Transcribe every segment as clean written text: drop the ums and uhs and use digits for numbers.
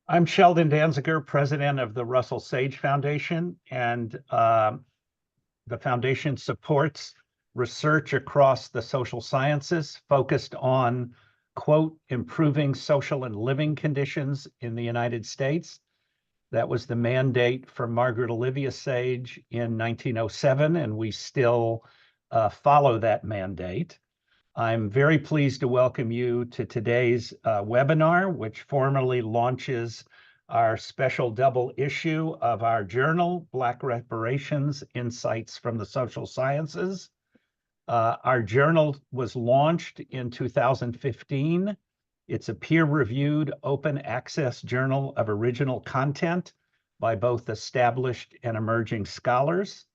I'm Sheldon Danziger, president of the Russell Sage Foundation, and the foundation supports research across the social sciences focused on, quote, improving social and living conditions in the United States. That was the mandate for Margaret Olivia Sage in 1907, and we still follow that mandate. I'm very pleased to welcome you to today's webinar, which formally launches our special double issue of our journal, Black Reparations, Insights from the Social Sciences. Our journal was launched in 2015. It's a peer-reviewed open access journal of original content by both established and emerging scholars.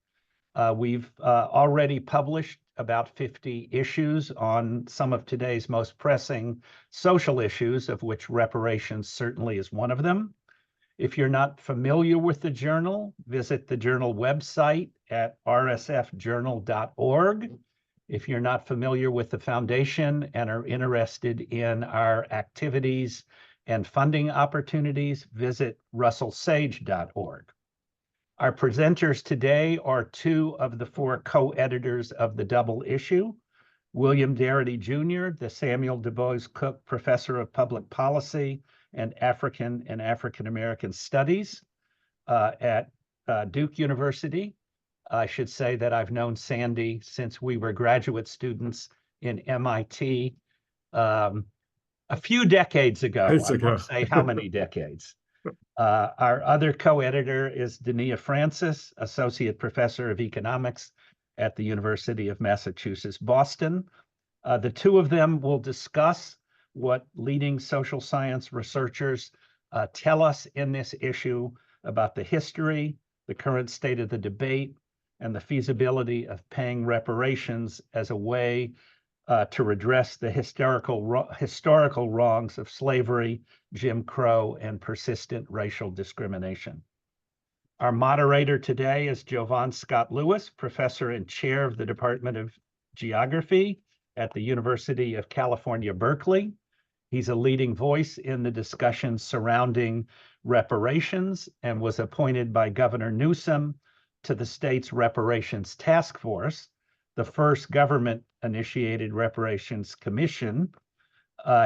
We've already published about 50 issues on some of today's most pressing social issues, of which reparations certainly is one of them. If you're not familiar with the journal, visit the journal website at rsfjournal.org. If you're not familiar with the foundation and are interested in our activities and funding opportunities, visit russellsage.org. Our presenters today are two of the four co-editors of the double issue, William Darity Jr., the Samuel Du Bois Cook Professor of Public Policy and African American Studies at Duke University. I should say that I've known Sandy since we were graduate students in MIT a few decades ago. I won't say how many decades. Our other co-editor is Dania Francis, Associate Professor of Economics at the University of Massachusetts, Boston. The two of them will discuss what leading social science researchers tell us in this issue about the history, the current state of the debate, and the feasibility of paying reparations as a way to redress the historical wrongs of slavery, Jim Crow, and persistent racial discrimination. Our moderator today is Jovan Scott Lewis, professor and chair of the Department of Geography at the University of California, Berkeley. He's a leading voice in the discussion surrounding reparations and was appointed by Governor Newsom to the state's Reparations Task Force, the first government-initiated reparations commission.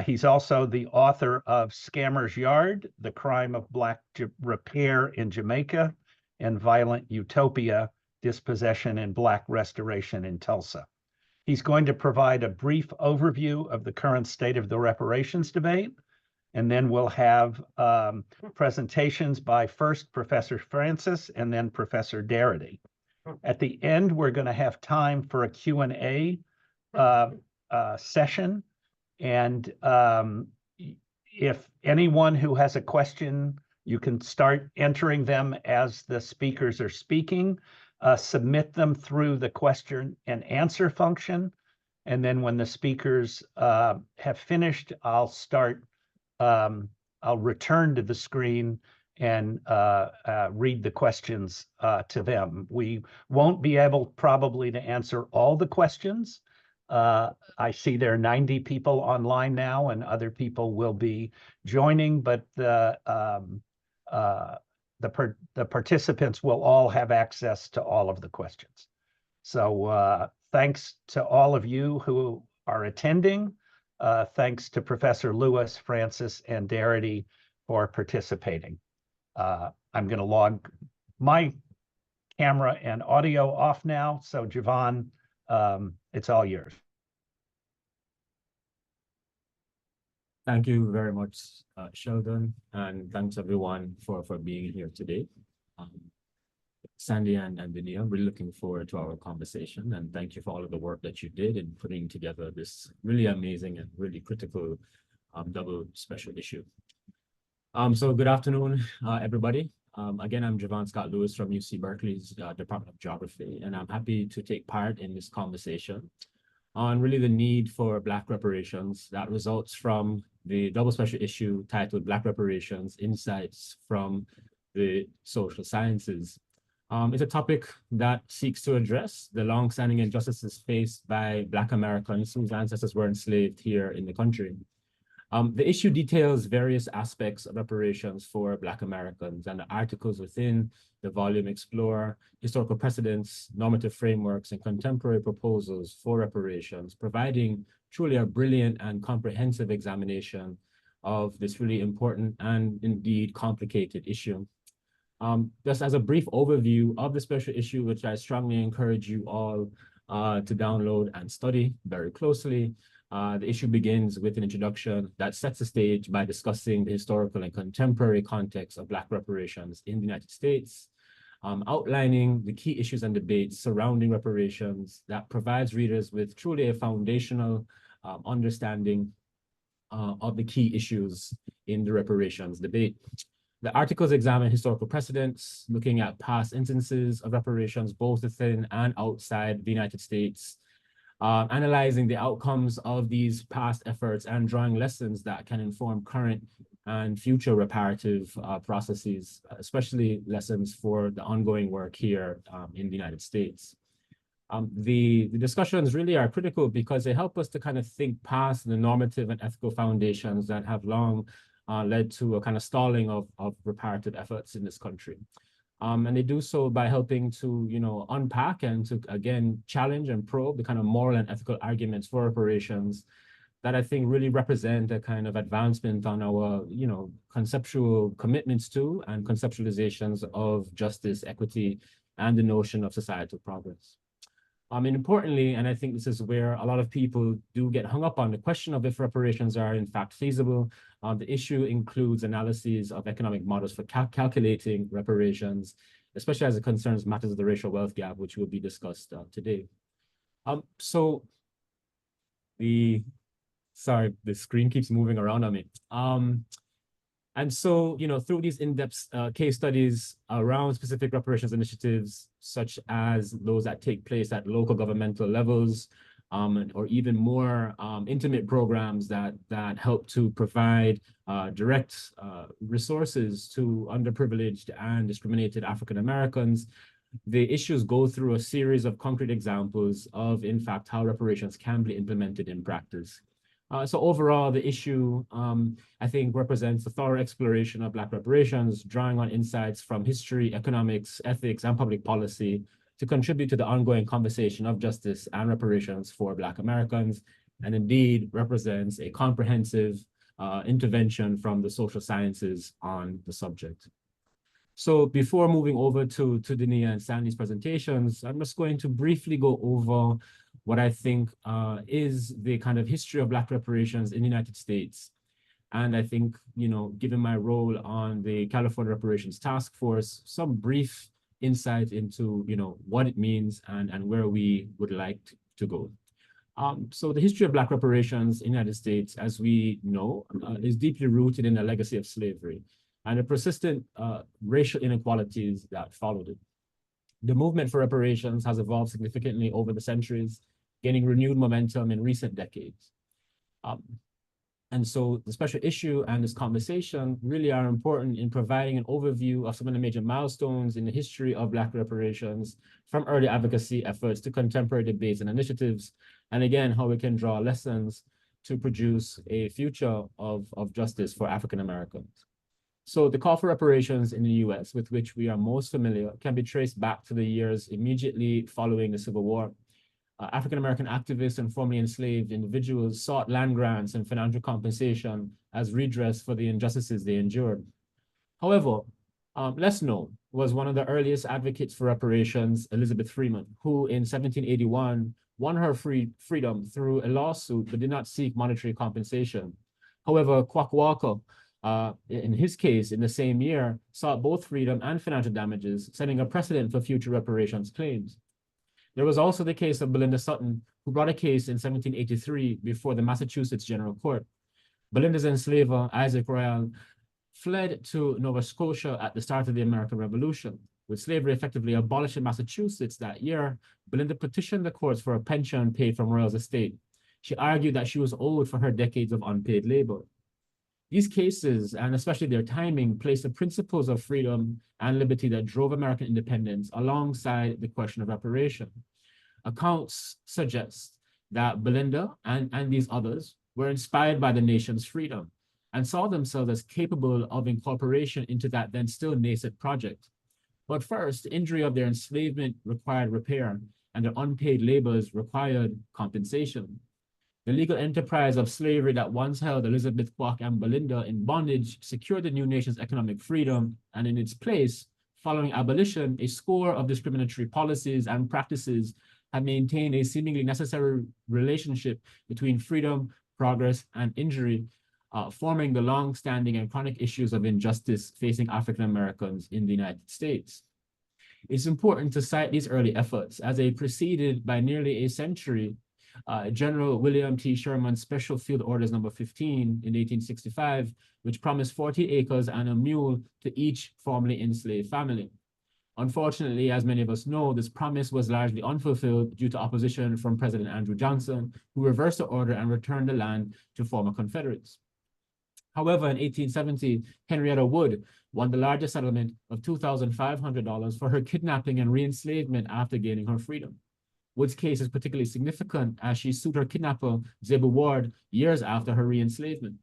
He's also the author of Scammer's Yard, The Crime of Black Repair in Jamaica, and Violent Utopia, Dispossession and Black Restoration in Tulsa. He's going to provide a brief overview of the current state of the reparations debate, and then we'll have presentations by first Professor Francis and then Professor Darity. At the end, we're going to have time for a Q&A session. And if anyone who has a question, you can start entering them as the speakers are speaking. Submit them through the question and answer function. And then when the speakers have finished, I'll return to the screen and read the questions to them. We won't be able probably to answer all the questions. I see there are 90 people online now and other people will be joining, but the participants will all have access to all of the questions. So thanks to all of you who are attending. Thanks to Professor Lewis, Francis, and Darity for participating. I'm going to log my camera and audio off now. So Jovan, it's all yours. Thank you very much, Sheldon, and thanks everyone for being here today. Sandy and Dania, we're looking forward to our conversation, and thank you for all of the work that you did in putting together this really amazing and really critical double special issue. So good afternoon, everybody. Again, I'm Jovan Scott Lewis from UC Berkeley's Department of Geography, and I'm happy to take part in this conversation on really the need for Black reparations that results from the double special issue titled Black Reparations, Insights from the Social Sciences. It's a topic that seeks to address the long-standing injustices faced by Black Americans whose ancestors were enslaved here in the country. The issue details various aspects of reparations for Black Americans, and the articles within the volume explore historical precedents, normative frameworks, and contemporary proposals for reparations, providing truly a brilliant and comprehensive examination of this really important and indeed complicated issue. Just as a brief overview of the special issue, which I strongly encourage you all to download and study very closely. The issue begins with an introduction that sets the stage by discussing the historical and contemporary context of Black reparations in the United States, outlining the key issues and debates surrounding reparations that provides readers with truly a foundational understanding of the key issues in the reparations debate. The articles examine historical precedents, looking at past instances of reparations, both within and outside the United States, analyzing the outcomes of these past efforts and drawing lessons that can inform current and future reparative processes, especially lessons for the ongoing work here in the United States. The discussions really are critical because they help us to kind of think past the normative and ethical foundations that have long led to a kind of stalling of reparative efforts in this country. And they do so by helping to, unpack and to, again, challenge and probe the kind of moral and ethical arguments for reparations that I think really represent a kind of advancement on our, conceptual commitments to and conceptualizations of justice, equity, and the notion of societal progress. Importantly, and I think this is where a lot of people do get hung up on the question of if reparations are in fact feasible. The issue includes analyses of economic models for calculating reparations, especially as it concerns matters of the racial wealth gap, which will be discussed today. Sorry, the screen keeps moving around on me. And so, through these in-depth case studies around specific reparations initiatives, such as those that take place at local governmental levels, or even more intimate programs that help to provide direct resources to underprivileged and discriminated African Americans, the issues go through a series of concrete examples of, in fact, how reparations can be implemented in practice. So overall, the issue, I think, represents a thorough exploration of Black reparations, drawing on insights from history, economics, ethics, and public policy to contribute to the ongoing conversation of justice and reparations for Black Americans, and indeed represents a comprehensive intervention from the social sciences on the subject. So before moving over to Dania and Sandy's presentations, I'm just going to briefly go over what I think is the kind of history of Black reparations in the United States. And I think, given my role on the California Reparations Task Force, some brief insight into, what it means and where we would like to go. So the history of Black reparations in the United States, as we know, is deeply rooted in a legacy of slavery and the persistent racial inequalities that followed it. The movement for reparations has evolved significantly over the centuries, gaining renewed momentum in recent decades. And so the special issue and this conversation really are important in providing an overview of some of the major milestones in the history of Black reparations, from early advocacy efforts to contemporary debates and initiatives, and again, how we can draw lessons to produce a future of justice for African Americans. So the call for reparations in the US, with which we are most familiar, can be traced back to the years immediately following the Civil War. African-American activists and formerly enslaved individuals sought land grants and financial compensation as redress for the injustices they endured. However, less known was one of the earliest advocates for reparations, Elizabeth Freeman, who in 1781 won her freedom through a lawsuit but did not seek monetary compensation. However, Quack Walker, in his case, in the same year, sought both freedom and financial damages, setting a precedent for future reparations claims. There was also the case of Belinda Sutton, who brought a case in 1783 before the Massachusetts General Court. Belinda's enslaver, Isaac Royal, fled to Nova Scotia at the start of the American Revolution. With slavery effectively abolished in Massachusetts that year, Belinda petitioned the courts for a pension paid from Royal's estate. She argued that she was owed for her decades of unpaid labor. These cases, and especially their timing, placed the principles of freedom and liberty that drove American independence alongside the question of reparation. Accounts suggest that Belinda and these others were inspired by the nation's freedom and saw themselves as capable of incorporation into that then still nascent project. But first, the injury of their enslavement required repair, and their unpaid labors required compensation. The legal enterprise of slavery that once held Elizabeth, Kwak, and Belinda in bondage secured the new nation's economic freedom, and in its place, following abolition, a score of discriminatory policies and practices have maintained a seemingly necessary relationship between freedom, progress, and injury, forming the long-standing and chronic issues of injustice facing African Americans in the United States. It's important to cite these early efforts as they preceded by nearly a century General William T. Sherman's Special Field Orders No. 15 in 1865, which promised 40 acres and a mule to each formerly enslaved family. Unfortunately, as many of us know, this promise was largely unfulfilled due to opposition from President Andrew Johnson, who reversed the order and returned the land to former Confederates. However, in 1870, Henrietta Wood won the largest settlement of $2,500 for her kidnapping and re-enslavement after gaining her freedom. Wood's case is particularly significant as she sued her kidnapper, Zebu Ward, years after her re-enslavement.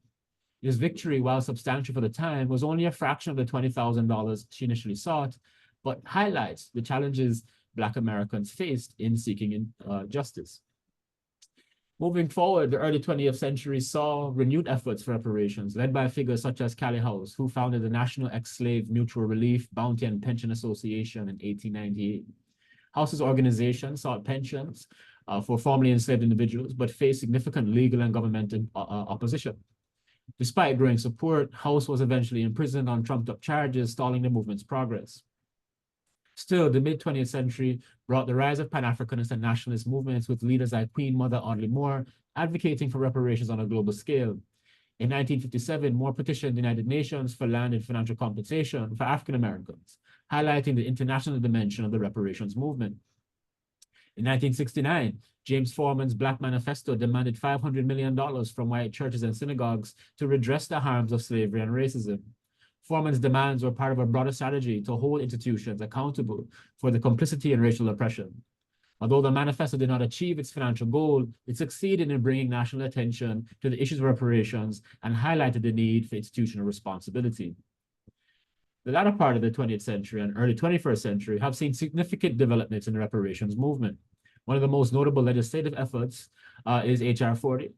This victory, while substantial for the time, was only a fraction of the $20,000 she initially sought, but highlights the challenges Black Americans faced in seeking justice. Moving forward, the early 20th century saw renewed efforts for reparations, led by figures such as Callie House, who founded the National Ex-Slave Mutual Relief, Bounty, and Pension Association in 1898. House's organization sought pensions for formerly enslaved individuals, but faced significant legal and governmental opposition. Despite growing support, House was eventually imprisoned on trumped-up charges, stalling the movement's progress. Still, the mid-20th century brought the rise of Pan-Africanist and nationalist movements with leaders like Queen Mother Audley Moore advocating for reparations on a global scale. In 1957, Moore petitioned the United Nations for land and financial compensation for African Americans, highlighting the international dimension of the reparations movement. In 1969, James Foreman's Black Manifesto demanded $500 million from white churches and synagogues to redress the harms of slavery and racism. Foreman's demands were part of a broader strategy to hold institutions accountable for the complicity in racial oppression. Although the manifesto did not achieve its financial goal, it succeeded in bringing national attention to the issues of reparations and highlighted the need for institutional responsibility. The latter part of the 20th century and early 21st century have seen significant developments in the reparations movement. One of the most notable legislative efforts is H.R. 40,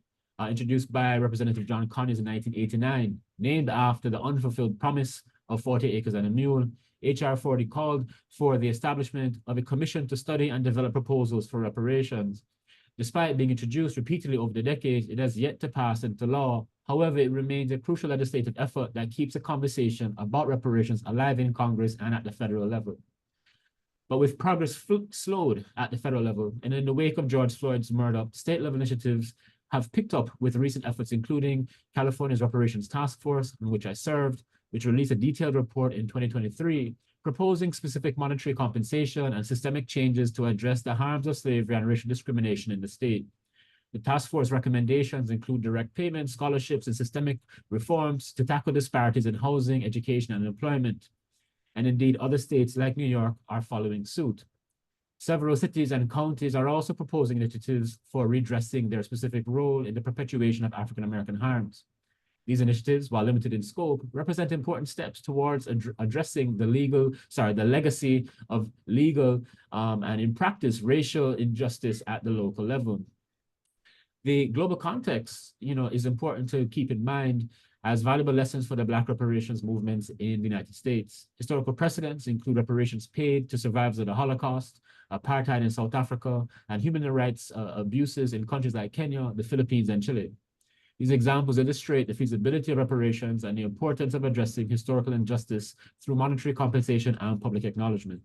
introduced by Representative John Conyers in 1989, named after the unfulfilled promise of 40 acres and a mule. H.R. 40 called for the establishment of a commission to study and develop proposals for reparations. Despite being introduced repeatedly over the decades, it has yet to pass into law. However, it remains a crucial legislative effort that keeps a conversation about reparations alive in Congress and at the federal level. But with progress slowed at the federal level, and in the wake of George Floyd's murder, state-level initiatives have picked up with recent efforts, including California's Reparations Task Force, in which I served, which released a detailed report in 2023, proposing specific monetary compensation and systemic changes to address the harms of slavery and racial discrimination in the state. The task force recommendations include direct payments, scholarships, and systemic reforms to tackle disparities in housing, education, and employment. And indeed, other states like New York are following suit. Several cities and counties are also proposing initiatives for redressing their specific role in the perpetuation of African American harms. These initiatives, while limited in scope, represent important steps towards addressing the legacy of legal and in practice racial injustice at the local level. The global context, is important to keep in mind as valuable lessons for the Black reparations movements in the United States. Historical precedents include reparations paid to survivors of the Holocaust, apartheid in South Africa, and human rights abuses in countries like Kenya, the Philippines, and Chile. These examples illustrate the feasibility of reparations and the importance of addressing historical injustice through monetary compensation and public acknowledgement.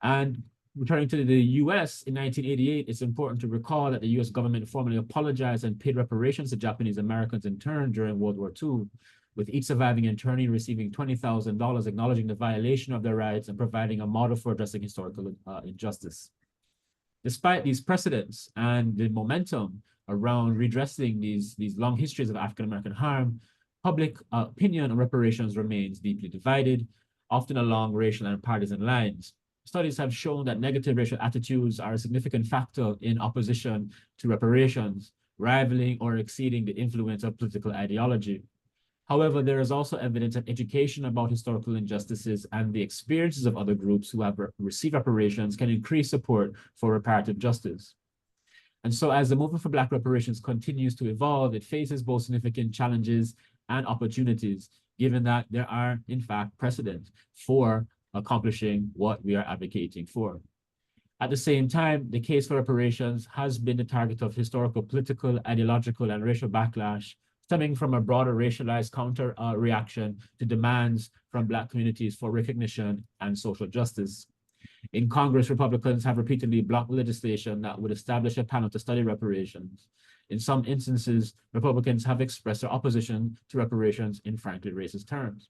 And returning to the US in 1988, it's important to recall that the US government formally apologized and paid reparations to Japanese Americans in turn during World War II, with each surviving internee receiving $20,000, acknowledging the violation of their rights and providing a model for addressing historical injustice. Despite these precedents and the momentum around redressing these long histories of African American harm, public opinion on reparations remains deeply divided, often along racial and partisan lines. studies have shown that negative racial attitudes are a significant factor in opposition to reparations, rivaling or exceeding the influence of political ideology. However, there is also evidence that education about historical injustices and the experiences of other groups who have received reparations can increase support for reparative justice. And so as the movement for Black reparations continues to evolve, it faces both significant challenges and opportunities, given that there are, in fact, precedent for accomplishing what we are advocating for. At the same time, the case for reparations has been the target of historical, political, ideological, and racial backlash, stemming from a broader racialized counter reaction to demands from Black communities for recognition and social justice. In Congress, Republicans have repeatedly blocked legislation that would establish a panel to study reparations. In some instances, Republicans have expressed their opposition to reparations in frankly racist terms.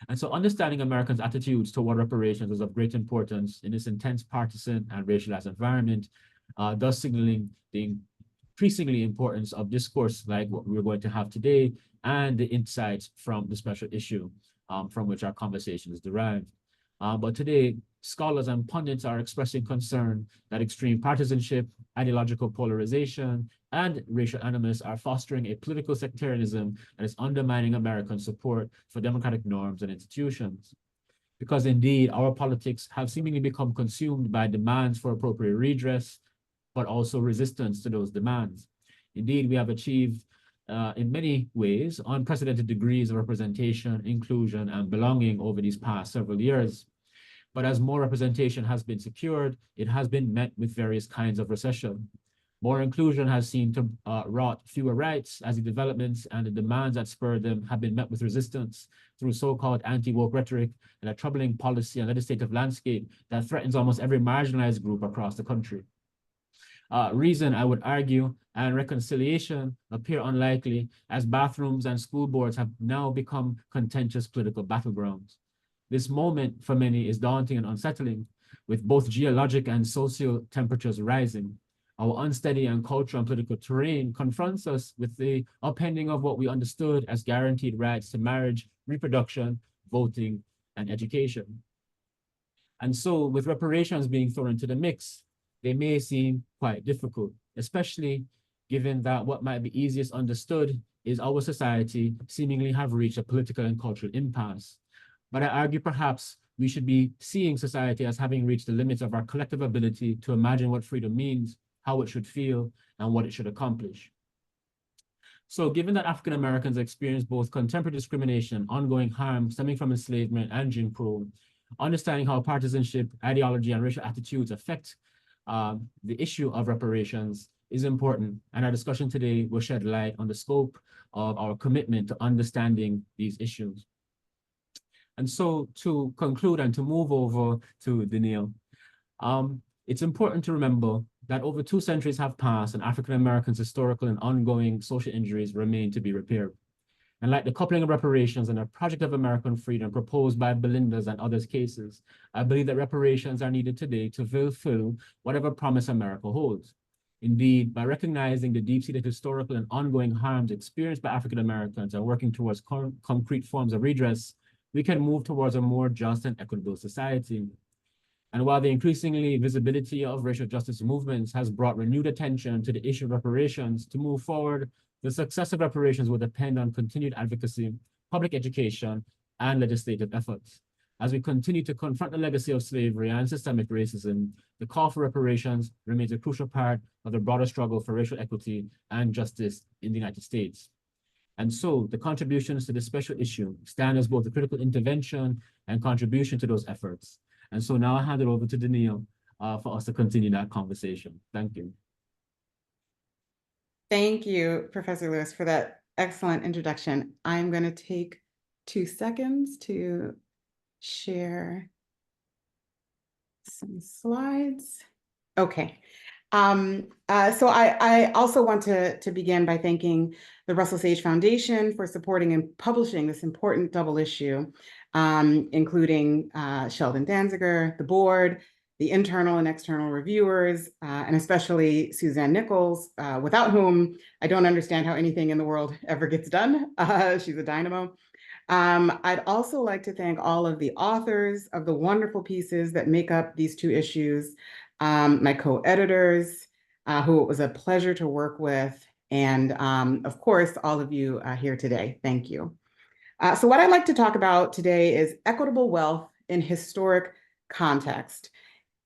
And so understanding Americans' attitudes toward reparations is of great importance in this intense partisan and racialized environment, thus signaling the increasingly importance of discourse like what we're going to have today and the insights from the special issue from which our conversation is derived. But today, scholars and pundits are expressing concern that extreme partisanship, ideological polarization, and racial animus are fostering a political sectarianism that is undermining American support for democratic norms and institutions. Because indeed, our politics have seemingly become consumed by demands for appropriate redress, but also resistance to those demands. Indeed, we have achieved in many ways unprecedented degrees of representation, inclusion, and belonging over these past several years. But as more representation has been secured, it has been met with various kinds of recession. More inclusion has seemed to wrought fewer rights, as the developments and the demands that spurred them have been met with resistance through so-called anti-woke rhetoric and a troubling policy and legislative landscape that threatens almost every marginalized group across the country. Reason, I would argue, and reconciliation appear unlikely, as bathrooms and school boards have now become contentious political battlegrounds. This moment for many is daunting and unsettling, with both geologic and social temperatures rising. Our unsteady and cultural and political terrain confronts us with the upending of what we understood as guaranteed rights to marriage, reproduction, voting, and education. And so, with reparations being thrown into the mix, they may seem quite difficult, especially given that what might be easiest understood is our society seemingly have reached a political and cultural impasse. But I argue perhaps we should be seeing society as having reached the limits of our collective ability to imagine what freedom means, how it should feel, and what it should accomplish. So given that African Americans experience both contemporary discrimination, ongoing harm stemming from enslavement and Jim Crow, understanding how partisanship, ideology, and racial attitudes affect the issue of reparations is important, and our discussion today will shed light on the scope of our commitment to understanding these issues. And so to conclude and to move over to Dania, it's important to remember that over 2 centuries have passed and African Americans' historical and ongoing social injuries remain to be repaired. And like the coupling of reparations and a project of American freedom proposed by Belinda's and others' cases, I believe that reparations are needed today to fulfill whatever promise America holds. Indeed, by recognizing the deep-seated historical and ongoing harms experienced by African Americans and working towards concrete forms of redress, we can move towards a more just and equitable society. And while the increasingly visibility of racial justice movements has brought renewed attention to the issue of reparations, to move forward, the success of reparations will depend on continued advocacy, public education, and legislative efforts. As we continue to confront the legacy of slavery and systemic racism, the call for reparations remains a crucial part of the broader struggle for racial equity and justice in the United States. And so the contributions to this special issue stand as both a critical intervention and contribution to those efforts. And so now I hand it over to Dania for us to continue that conversation. Thank you. Thank you, Professor Lewis, for that excellent introduction. I'm going to take 2 seconds to share some slides. Okay. So I also want to begin by thanking the Russell Sage Foundation for supporting and publishing this important double issue, including Sheldon Danziger, the board, the internal and external reviewers, and especially Suzanne Nichols, without whom I don't understand how anything in the world ever gets done. She's a dynamo. I'd also like to thank all of the authors of the wonderful pieces that make up these two issues, my co-editors, who it was a pleasure to work with, and of course, all of you here today. Thank you. So what I'd like to talk about today is equitable wealth in historic context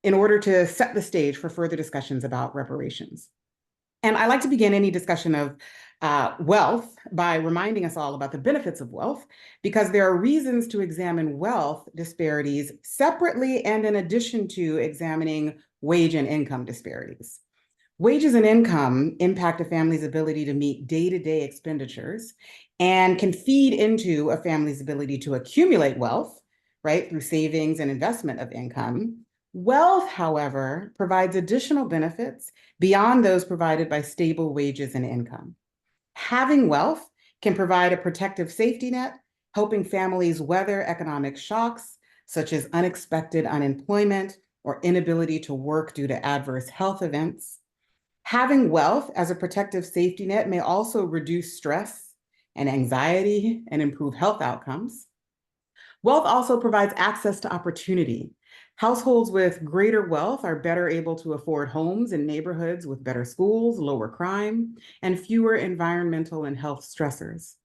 in order to set the stage for further discussions about reparations. And I like to begin any discussion of wealth by reminding us all about the benefits of wealth, because there are reasons to examine wealth disparities separately and in addition to examining wage and income disparities. Wages and income impact a family's ability to meet day-to-day expenditures and can feed into a family's ability to accumulate wealth, right, through savings and investment of income. Wealth, however, provides additional benefits beyond those provided by stable wages and income. Having wealth can provide a protective safety net, helping families weather economic shocks, such as unexpected unemployment or inability to work due to adverse health events. Having wealth as a protective safety net may also reduce stress and anxiety and improve health outcomes. Wealth also provides access to opportunity. Households with greater wealth are better able to afford homes in neighborhoods with better schools, lower crime, and fewer environmental and health stressors.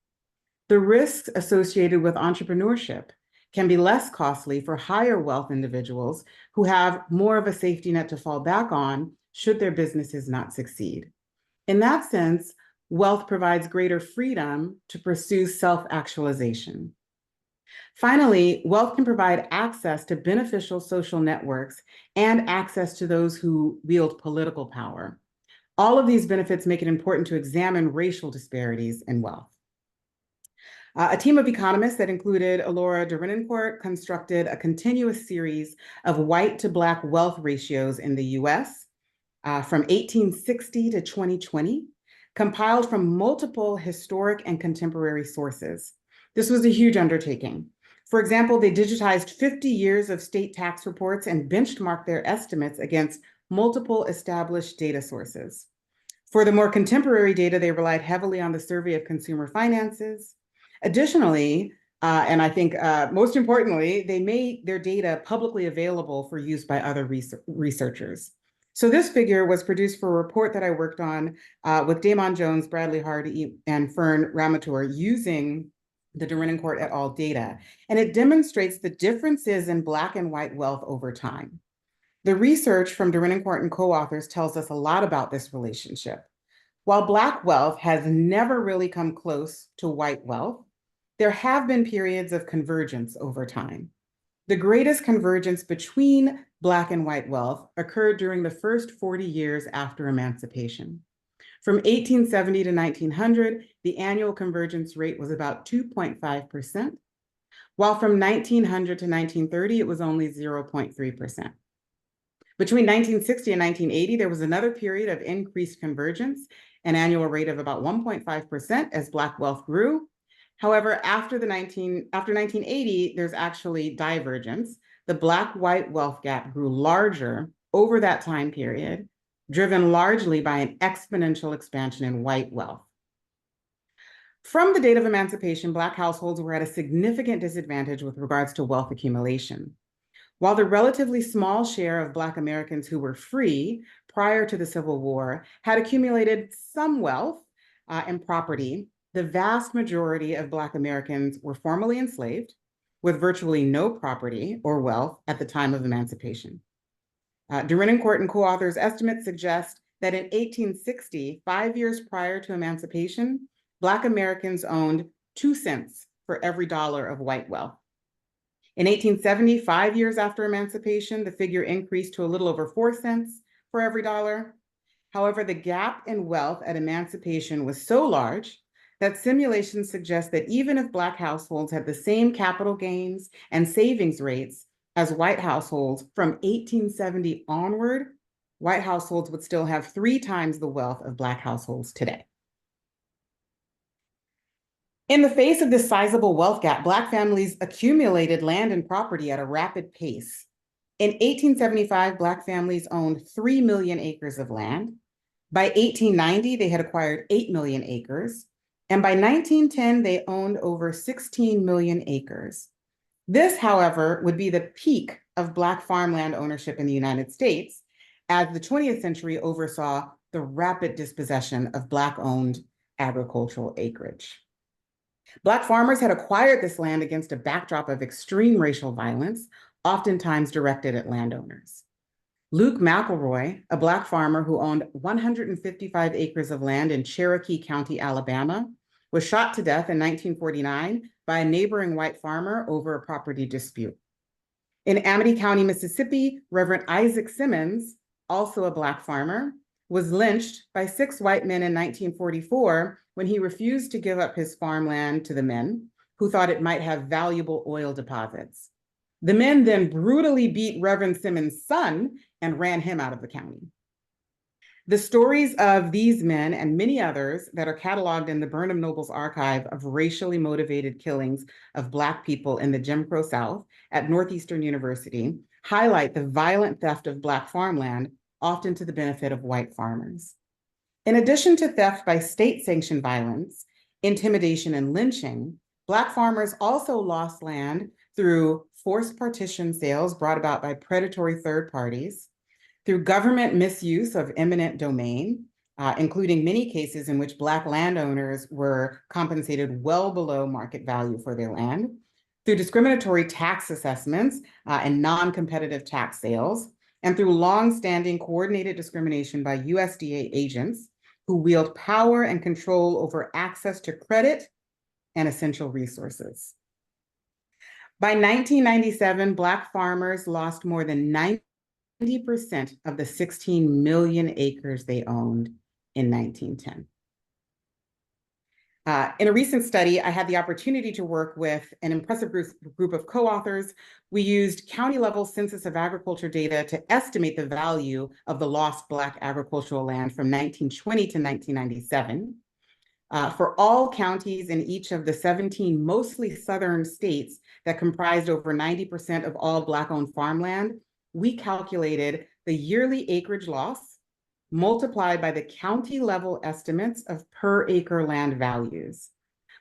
The risks associated with entrepreneurship can be less costly for higher wealth individuals who have more of a safety net to fall back on should their businesses not succeed. In that sense, wealth provides greater freedom to pursue self-actualization. Finally, wealth can provide access to beneficial social networks and access to those who wield political power. All of these benefits make it important to examine racial disparities in wealth. A team of economists that included Alora Derinencourt constructed a continuous series of white to Black wealth ratios in the US from 1860 to 2020, compiled from multiple historic and contemporary sources. This was a huge undertaking. For example, they digitized 50 years of state tax reports and benchmarked their estimates against multiple established data sources. For the more contemporary data, they relied heavily on the Survey of Consumer Finances. Additionally, and I think most importantly, they made their data publicly available for use by other researchers. So this figure was produced for a report that I worked on with Damon Jones, Bradley Hardy, and Fern Ramateur using the Derinencourt et al. Data. And it demonstrates the differences in Black and white wealth over time. The research from Derinencourt and co-authors tells us a lot about this relationship. While Black wealth has never really come close to white wealth, there have been periods of convergence over time. The greatest convergence between Black and white wealth occurred during the first 40 years after emancipation. From 1870 to 1900, the annual convergence rate was about 2.5%, while from 1900 to 1930, it was only 0.3%. Between 1960 and 1980, there was another period of increased convergence, an annual rate of about 1.5% as Black wealth grew. However, after 1980, there's actually divergence. The Black-white wealth gap grew larger over that time period, driven largely by an exponential expansion in white wealth. From the date of emancipation, Black households were at a significant disadvantage with regards to wealth accumulation. While the relatively small share of Black Americans who were free prior to the Civil War had accumulated some wealth and property, the vast majority of Black Americans were formally enslaved with virtually no property or wealth at the time of emancipation. Derinencourt and co-authors' estimates suggest that in 1860, 5 years prior to emancipation, Black Americans owned 2 cents for every dollar of white wealth. In 1870, 5 years after emancipation, the figure increased to a little over 4 cents for every dollar. However, the gap in wealth at emancipation was so large that simulations suggest that even if Black households had the same capital gains and savings rates as white households from 1870 onward, white households would still have 3 times the wealth of Black households today. In the face of this sizable wealth gap, Black families accumulated land and property at a rapid pace. In 1875, Black families owned 3 million acres of land. By 1890, they had acquired 8 million acres. And by 1910, they owned over 16 million acres. This, however, would be the peak of Black farmland ownership in the United States, as the 20th century oversaw the rapid dispossession of Black-owned agricultural acreage. Black farmers had acquired this land against a backdrop of extreme racial violence, oftentimes directed at landowners. Luke McElroy, a Black farmer who owned 155 acres of land in Cherokee County, Alabama, was shot to death in 1949 by a neighboring white farmer over a property dispute. In Amity County, Mississippi, Reverend Isaac Simmons, also a Black farmer, was lynched by 6 white men in 1944 when he refused to give up his farmland to the men, who thought it might have valuable oil deposits. The men then brutally beat Reverend Simmons' son and ran him out of the county. The stories of these men and many others that are cataloged in the Burnham Nobles archive of racially motivated killings of Black people in the Jim Crow South at Northeastern University highlight the violent theft of Black farmland, often to the benefit of white farmers. In addition to theft by state-sanctioned violence, intimidation, and lynching, Black farmers also lost land through forced partition sales brought about by predatory third parties, through government misuse of eminent domain, including many cases in which Black landowners were compensated well below market value for their land, through discriminatory tax assessments and non-competitive tax sales, and through long-standing coordinated discrimination by USDA agents who wield power and control over access to credit and essential resources. By 1997, Black farmers lost more than 90% of the 16 million acres they owned in 1910. In a recent study, I had the opportunity to work with an impressive group of co-authors. We used county-level Census of Agriculture data to estimate the value of the lost Black agricultural land from 1920 to 1997. For all counties in each of the 17 mostly southern states that comprised over 90% of all Black-owned farmland, we calculated the yearly acreage loss multiplied by the county-level estimates of per acre land values.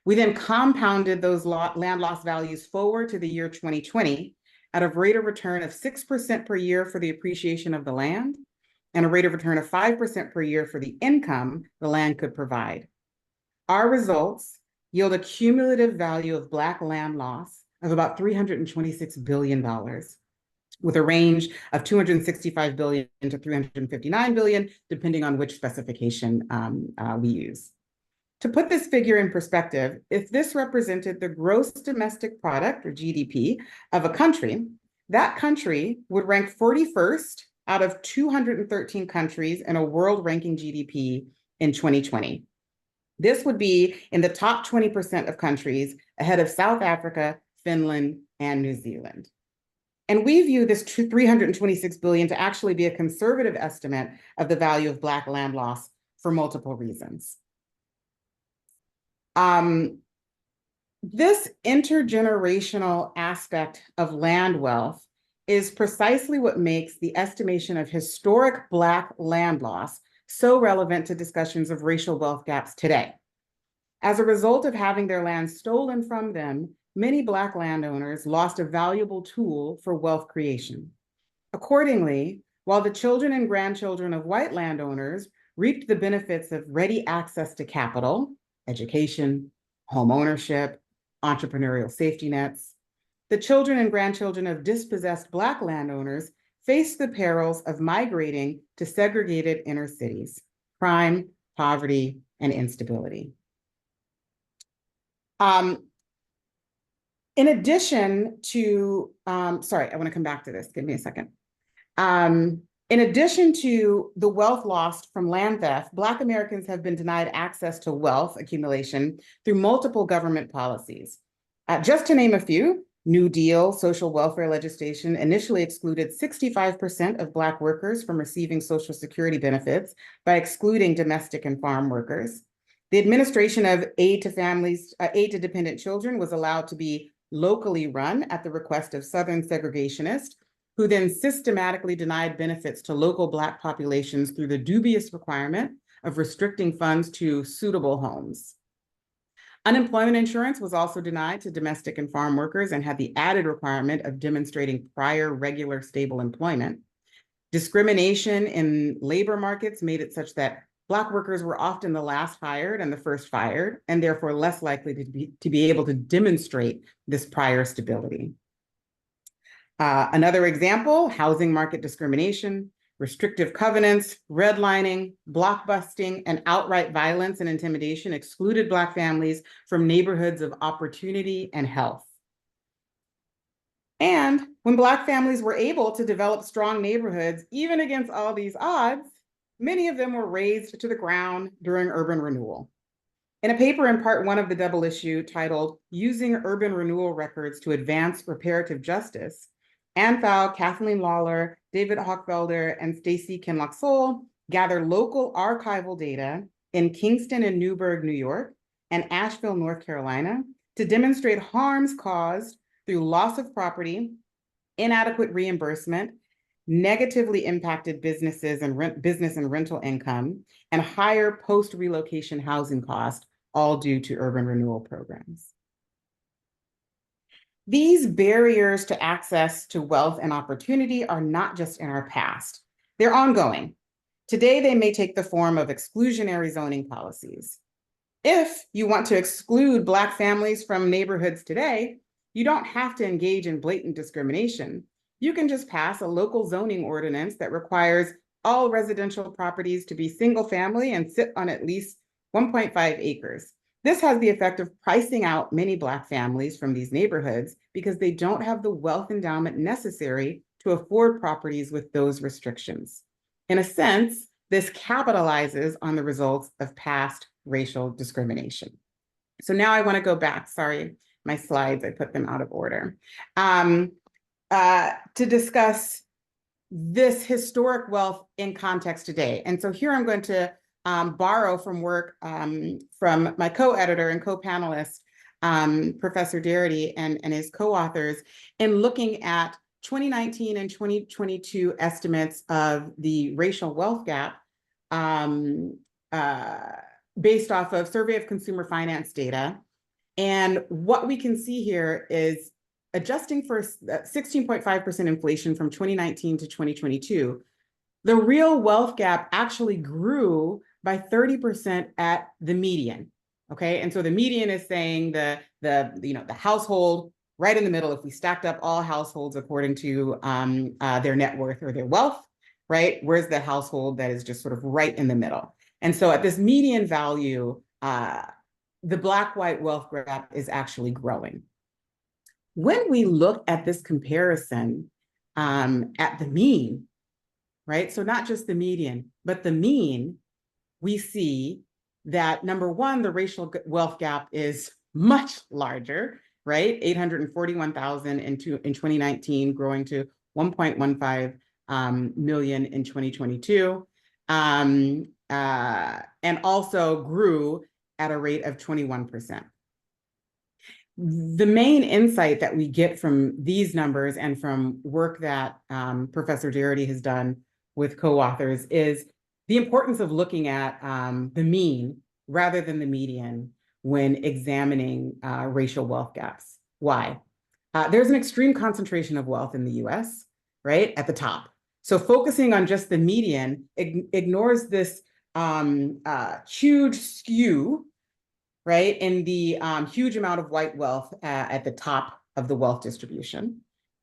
We then compounded those land loss values forward to the year 2020 at a rate of return of 6% per year for the appreciation of the land and a rate of return of 5% per year for the income the land could provide. Our results yield a cumulative value of Black land loss of about $326 billion, with a range of $265 billion to $359 billion, depending on which specification we use. To put this figure in perspective, if this represented the gross domestic product, or GDP, of a country, that country would rank 41st out of 213 countries in a world ranking GDP in 2020. This would be in the top 20% of countries, ahead of South Africa, Finland, and New Zealand. And we view this $326 billion to actually be a conservative estimate of the value of Black land loss for multiple reasons. This intergenerational aspect of land wealth is precisely what makes the estimation of historic Black land loss so relevant to discussions of racial wealth gaps today. As a result of having their land stolen from them, many Black landowners lost a valuable tool for wealth creation. Accordingly, while the children and grandchildren of white landowners reaped the benefits of ready access to capital, education, home ownership, entrepreneurial safety nets, the children and grandchildren of dispossessed Black landowners faced the perils of migrating to segregated inner cities, crime, poverty, and instability. In addition to, sorry, I want to come back to this. Give me a second. In addition to the wealth lost from land theft, Black Americans have been denied access to wealth accumulation through multiple government policies. Just to name a few, New Deal social welfare legislation initially excluded 65% of Black workers from receiving Social Security benefits by excluding domestic and farm workers. The administration of aid to dependent children was allowed to be locally run at the request of Southern segregationists, who then systematically denied benefits to local Black populations through the dubious requirement of restricting funds to suitable homes. Unemployment insurance was also denied to domestic and farm workers and had the added requirement of demonstrating prior regular stable employment. Discrimination in labor markets made it such that Black workers were often the last hired and the first fired, and therefore less likely to be able to demonstrate this prior stability. Another example, housing market discrimination, restrictive covenants, redlining, blockbusting, and outright violence and intimidation excluded Black families from neighborhoods of opportunity and health. And when Black families were able to develop strong neighborhoods, even against all these odds, many of them were razed to the ground during urban renewal. In a paper in part 1 of the double issue titled Using Urban Renewal Records to Advance Reparative Justice, Ann Pfau, Kathleen Lawler, David Hochfelder, and Stacy Kinloch-Soul gather local archival data in Kingston and Newburgh, New York, and Asheville, North Carolina, to demonstrate harms caused through loss of property, inadequate reimbursement, negatively impacted businesses and business and rental income, and higher post-relocation housing costs, all due to urban renewal programs. These barriers to access to wealth and opportunity are not just in our past, they're ongoing. Today, they may take the form of exclusionary zoning policies. If you want to exclude Black families from neighborhoods today, you don't have to engage in blatant discrimination. You can just pass a local zoning ordinance that requires all residential properties to be single family and sit on at least 1.5 acres. This has the effect of pricing out many Black families from these neighborhoods because they don't have the wealth endowment necessary to afford properties with those restrictions. In a sense, this capitalizes on the results of past racial discrimination. So now I want to go back, sorry, my slides, I put them out of order, to discuss this historic wealth in context today. And so here I'm going to borrow from work from my co-editor and co-panelist, Professor Darity and his co-authors, in looking at 2019 and 2022 estimates of the racial wealth gap based off of Survey of Consumer Finance data. And what we can see here is adjusting for 16.5% inflation from 2019 to 2022, the real wealth gap actually grew by 30% at the median. Okay, and so the median is saying the household right in the middle. If we stacked up all households according to their net worth or their wealth, right? Where's the household that is just sort of right in the middle? And so at this median value, the Black-white wealth gap is actually growing. When we look at this comparison at the mean, right? So not just the median, but the mean, we see that number one, the racial wealth gap is much larger, right? 841,000 in 2019, growing to 1.15 million in 2022, and also grew at a rate of 21%. The main insight that we get from these numbers and from work that Professor Darity has done with co-authors is the importance of looking at the mean rather than the median when examining racial wealth gaps. Why? There's an extreme concentration of wealth in the US, right, at the top. So focusing on just the median ignores this huge skew, right, in the huge amount of white wealth at the top of the wealth distribution,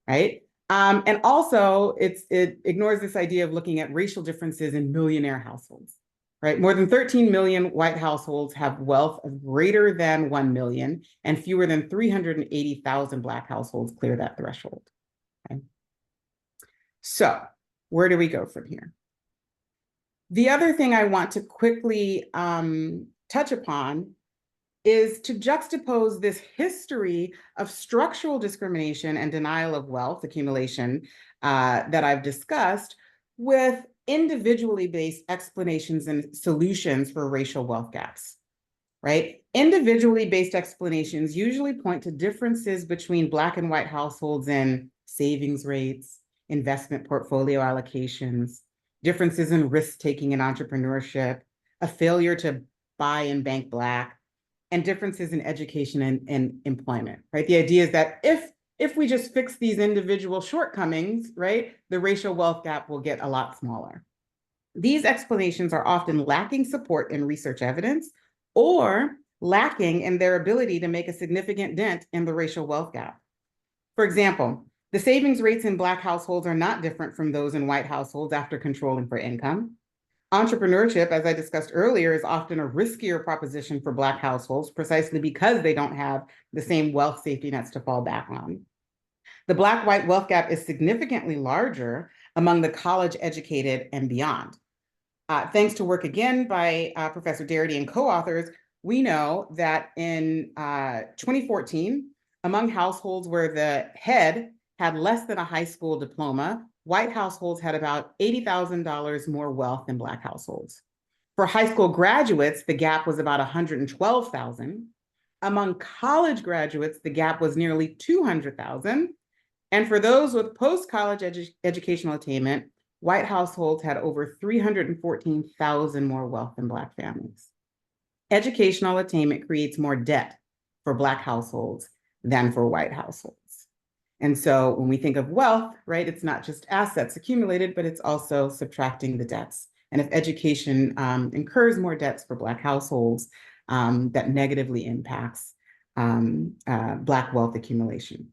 right? And also, it ignores this idea of looking at racial differences in millionaire households, right? More than 13 million white households have wealth of greater than 1 million, and fewer than 380,000 Black households clear that threshold. Okay? So, where do we go from here? The other thing I want to quickly touch upon is to juxtapose this history of structural discrimination and denial of wealth accumulation that I've discussed with individually based explanations and solutions for racial wealth gaps, right? Individually based explanations usually point to differences between Black and white households in savings rates, investment portfolio allocations, differences in risk-taking and entrepreneurship, a failure to buy and bank Black, and differences in education and employment, right? The idea is that if we just fix these individual shortcomings, right, the racial wealth gap will get a lot smaller. These explanations are often lacking support in research evidence or lacking in their ability to make a significant dent in the racial wealth gap. For example, the savings rates in Black households are not different from those in white households after controlling for income. Entrepreneurship, as I discussed earlier, is often a riskier proposition for Black households precisely because they don't have the same wealth safety nets to fall back on. The Black-white wealth gap is significantly larger among the college-educated and beyond. Thanks to work again by Professor Darity and co-authors, we know that in 2014, among households where the head had less than a high school diploma, white households had about $80,000 more wealth than Black households. For high school graduates, the gap was about $112,000. Among college graduates, the gap was nearly $200,000. And for those with post-college educational attainment, white households had over $314,000 more wealth than Black families. Educational attainment creates more debt for Black households than for white households. And so when we think of wealth, right, it's not just assets accumulated, but it's also subtracting the debts. And if education incurs more debts for Black households, that negatively impacts Black wealth accumulation.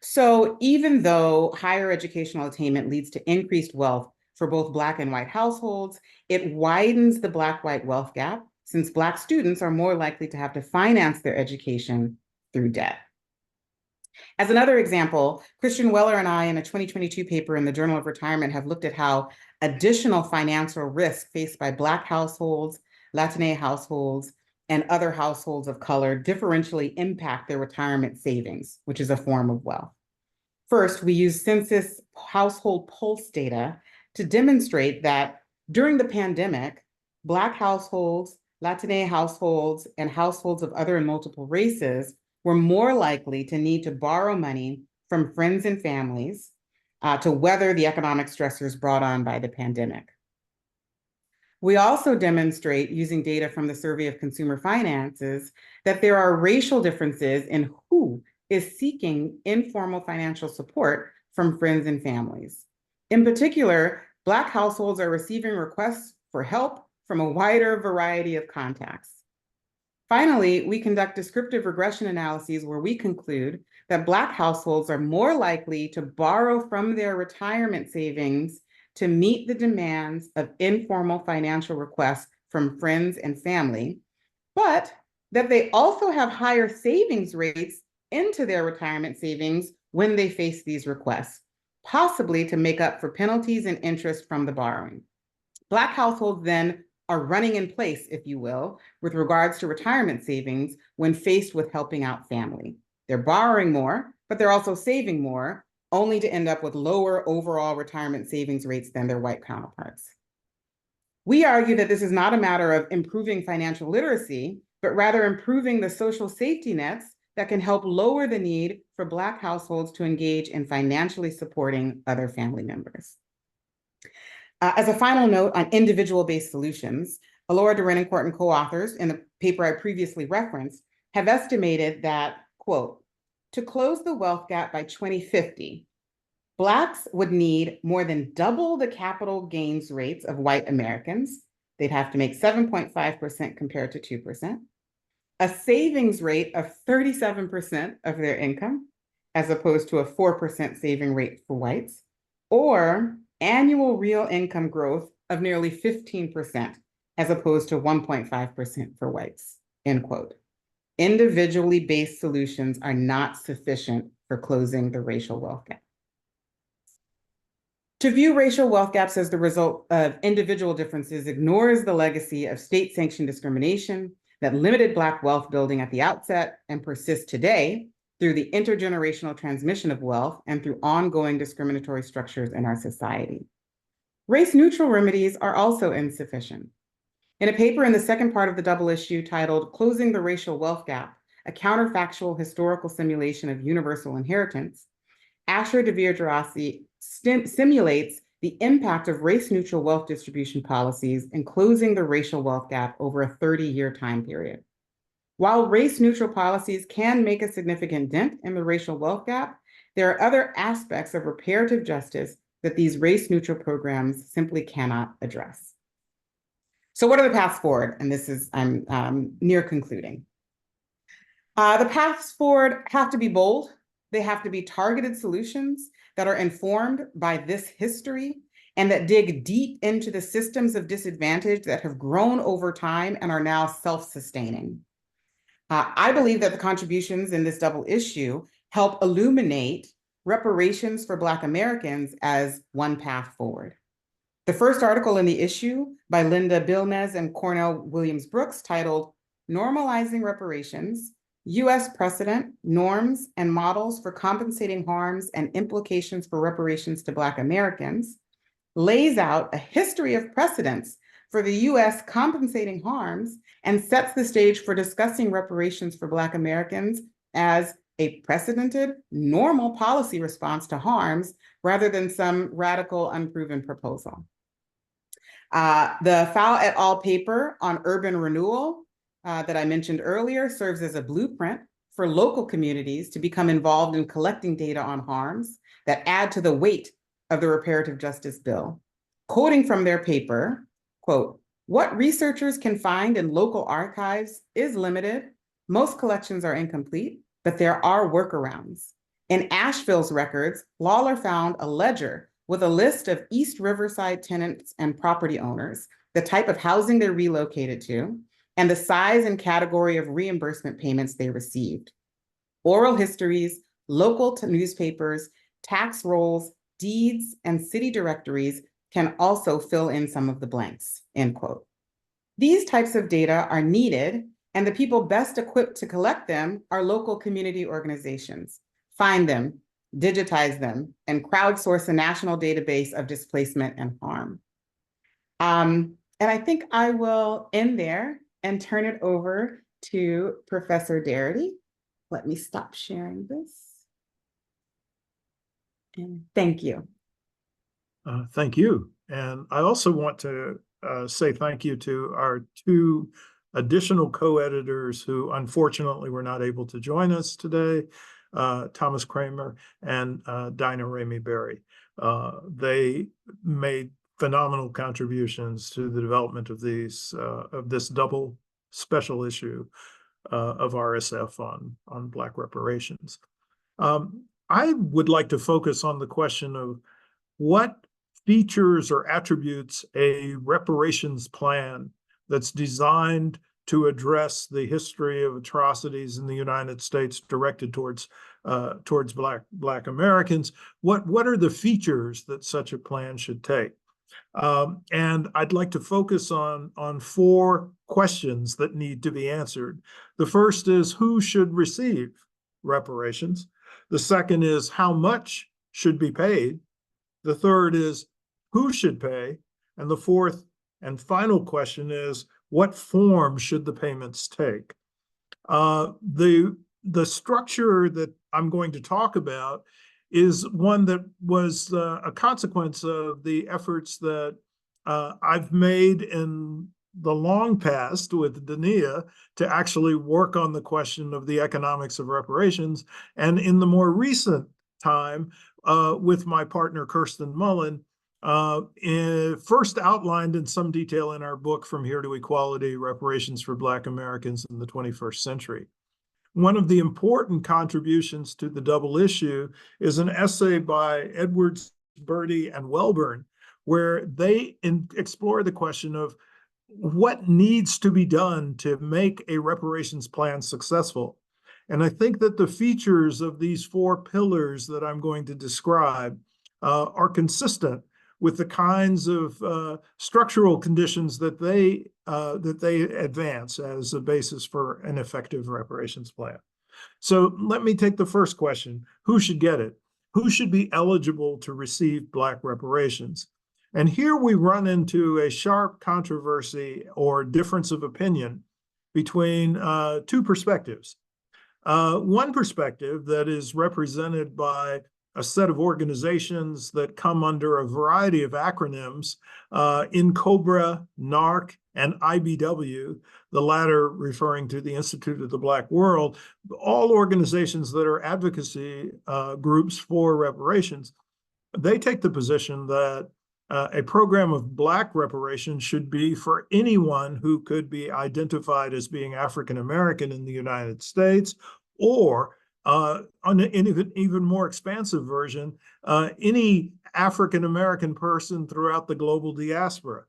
So even though higher educational attainment leads to increased wealth for both Black and white households, it widens the Black-white wealth gap since Black students are more likely to have to finance their education through debt. As another example, Christian Weller and I in a 2022 paper in the Journal of Retirement have looked at how additional financial risk faced by Black households, Latina households, and other households of color differentially impact their retirement savings, which is a form of wealth. First, we use census household pulse data to demonstrate that during the pandemic, Black households, Latina households, and households of other and multiple races were more likely to need to borrow money from friends and families to weather the economic stressors brought on by the pandemic. We also demonstrate, using data from the Survey of Consumer Finances, that there are racial differences in who is seeking informal financial support from friends and families. In particular, Black households are receiving requests for help from a wider variety of contacts. Finally, we conduct descriptive regression analyses where we conclude that Black households are more likely to borrow from their retirement savings to meet the demands of informal financial requests from friends and family, but that they also have higher savings rates into their retirement savings when they face these requests, possibly to make up for penalties and interest from the borrowing. Black households then are running in place, if you will, with regards to retirement savings when faced with helping out family. They're borrowing more, but they're also saving more, only to end up with lower overall retirement savings rates than their white counterparts. We argue that this is not a matter of improving financial literacy, but rather improving the social safety nets that can help lower the need for Black households to engage in financially supporting other family members. As a final note on individual-based solutions, Alora Duren and Court and co-authors in the paper I previously referenced have estimated that, quote, to close the wealth gap by 2050, Blacks would need more than double the capital gains rates of white Americans. They'd have to make 7.5% compared to 2%, a savings rate of 37% of their income, as opposed to a 4% saving rate for whites, or annual real income growth of nearly 15%, as opposed to 1.5% for whites, end quote. Individually based solutions are not sufficient for closing the racial wealth gap. To view racial wealth gaps as the result of individual differences ignores the legacy of state-sanctioned discrimination that limited Black wealth building at the outset and persists today through the intergenerational transmission of wealth and through ongoing discriminatory structures in our society. Race-neutral remedies are also insufficient. In a paper in the second part of the double issue titled Closing the Racial Wealth Gap, a counterfactual historical simulation of universal inheritance, Asher DeVere Gerasi simulates the impact of race-neutral wealth distribution policies in closing the racial wealth gap over a 30-year time period. While race-neutral policies can make a significant dent in the racial wealth gap, there are other aspects of reparative justice that these race-neutral programs simply cannot address. So what are the paths forward? And this is, I'm near concluding. The paths forward have to be bold. They have to be targeted solutions that are informed by this history and that dig deep into the systems of disadvantage that have grown over time and are now self-sustaining. I believe that the contributions in this double issue help illuminate reparations for Black Americans as one path forward. The first article in the issue by Linda Bilmes and Cornell Williams Brooks, titled Normalizing Reparations, U.S. Precedent, Norms, and Models for Compensating Harms and Implications for Reparations to Black Americans, lays out a history of precedents for the U.S. compensating harms and sets the stage for discussing reparations for Black Americans as a precedented, normal policy response to harms rather than some radical, unproven proposal. The Fowl et al. Paper on urban renewal that I mentioned earlier serves as a blueprint for local communities to become involved in collecting data on harms that add to the weight of the reparative justice bill. Quoting from their paper, quote, "What researchers can find in local archives is limited. Most collections are incomplete, but there are workarounds. In Asheville's records, Lawler found a ledger with a list of East Riverside tenants and property owners, the type of housing they relocated to, and the size and category of reimbursement payments they received. Oral histories, local newspapers, tax rolls, deeds, and city directories can also fill in some of the blanks," end quote. These types of data are needed, and the people best equipped to collect them are local community organizations. Find them, digitize them, and crowdsource a national database of displacement and harm. And I think I will end there and turn it over to Professor Darity. Let me stop sharing this. And thank you. Thank you. And I also want to say thank you to our two additional co-editors who unfortunately were not able to join us today, Thomas Kramer and Dania V. They made phenomenal contributions to the development of this double special issue of RSF on Black reparations. I would like to focus on the question of what features or attributes a reparations plan that's designed to address the history of atrocities in the United States directed towards Black Americans. What are the features that such a plan should take? And I'd like to focus on four questions that need to be answered. The first is, who should receive reparations? The second is, how much should be paid? The third is, who should pay? And the fourth and final question is, what form should the payments take? The structure that I'm going to talk about is one that was a consequence of the efforts that I've made in the long past with Dania to actually work on the question of the economics of reparations, and in the more recent time with my partner Kirsten Mullen, first outlined in some detail in our book, From Here to Equality: Reparations for Black Americans in the 21st Century. One of the important contributions to the double issue is an essay by Edwards, Bertie, and Welburn, where they explore the question of what needs to be done to make a reparations plan successful. And I think that the features of these four pillars that I'm going to describe are consistent with the kinds of structural conditions that they advance as a basis for an effective reparations plan. So let me take the first question: who should get it? Who should be eligible to receive Black reparations? And here we run into a sharp controversy or difference of opinion between two perspectives. One perspective that is represented by a set of organizations that come under a variety of acronyms, INCOBRA, NARC, and IBW, the latter referring to the Institute of the Black World, all organizations that are advocacy groups for reparations. They take the position that a program of Black reparations should be for anyone who could be identified as being African American in the United States, or on an even more expansive version, any African American person throughout the global diaspora.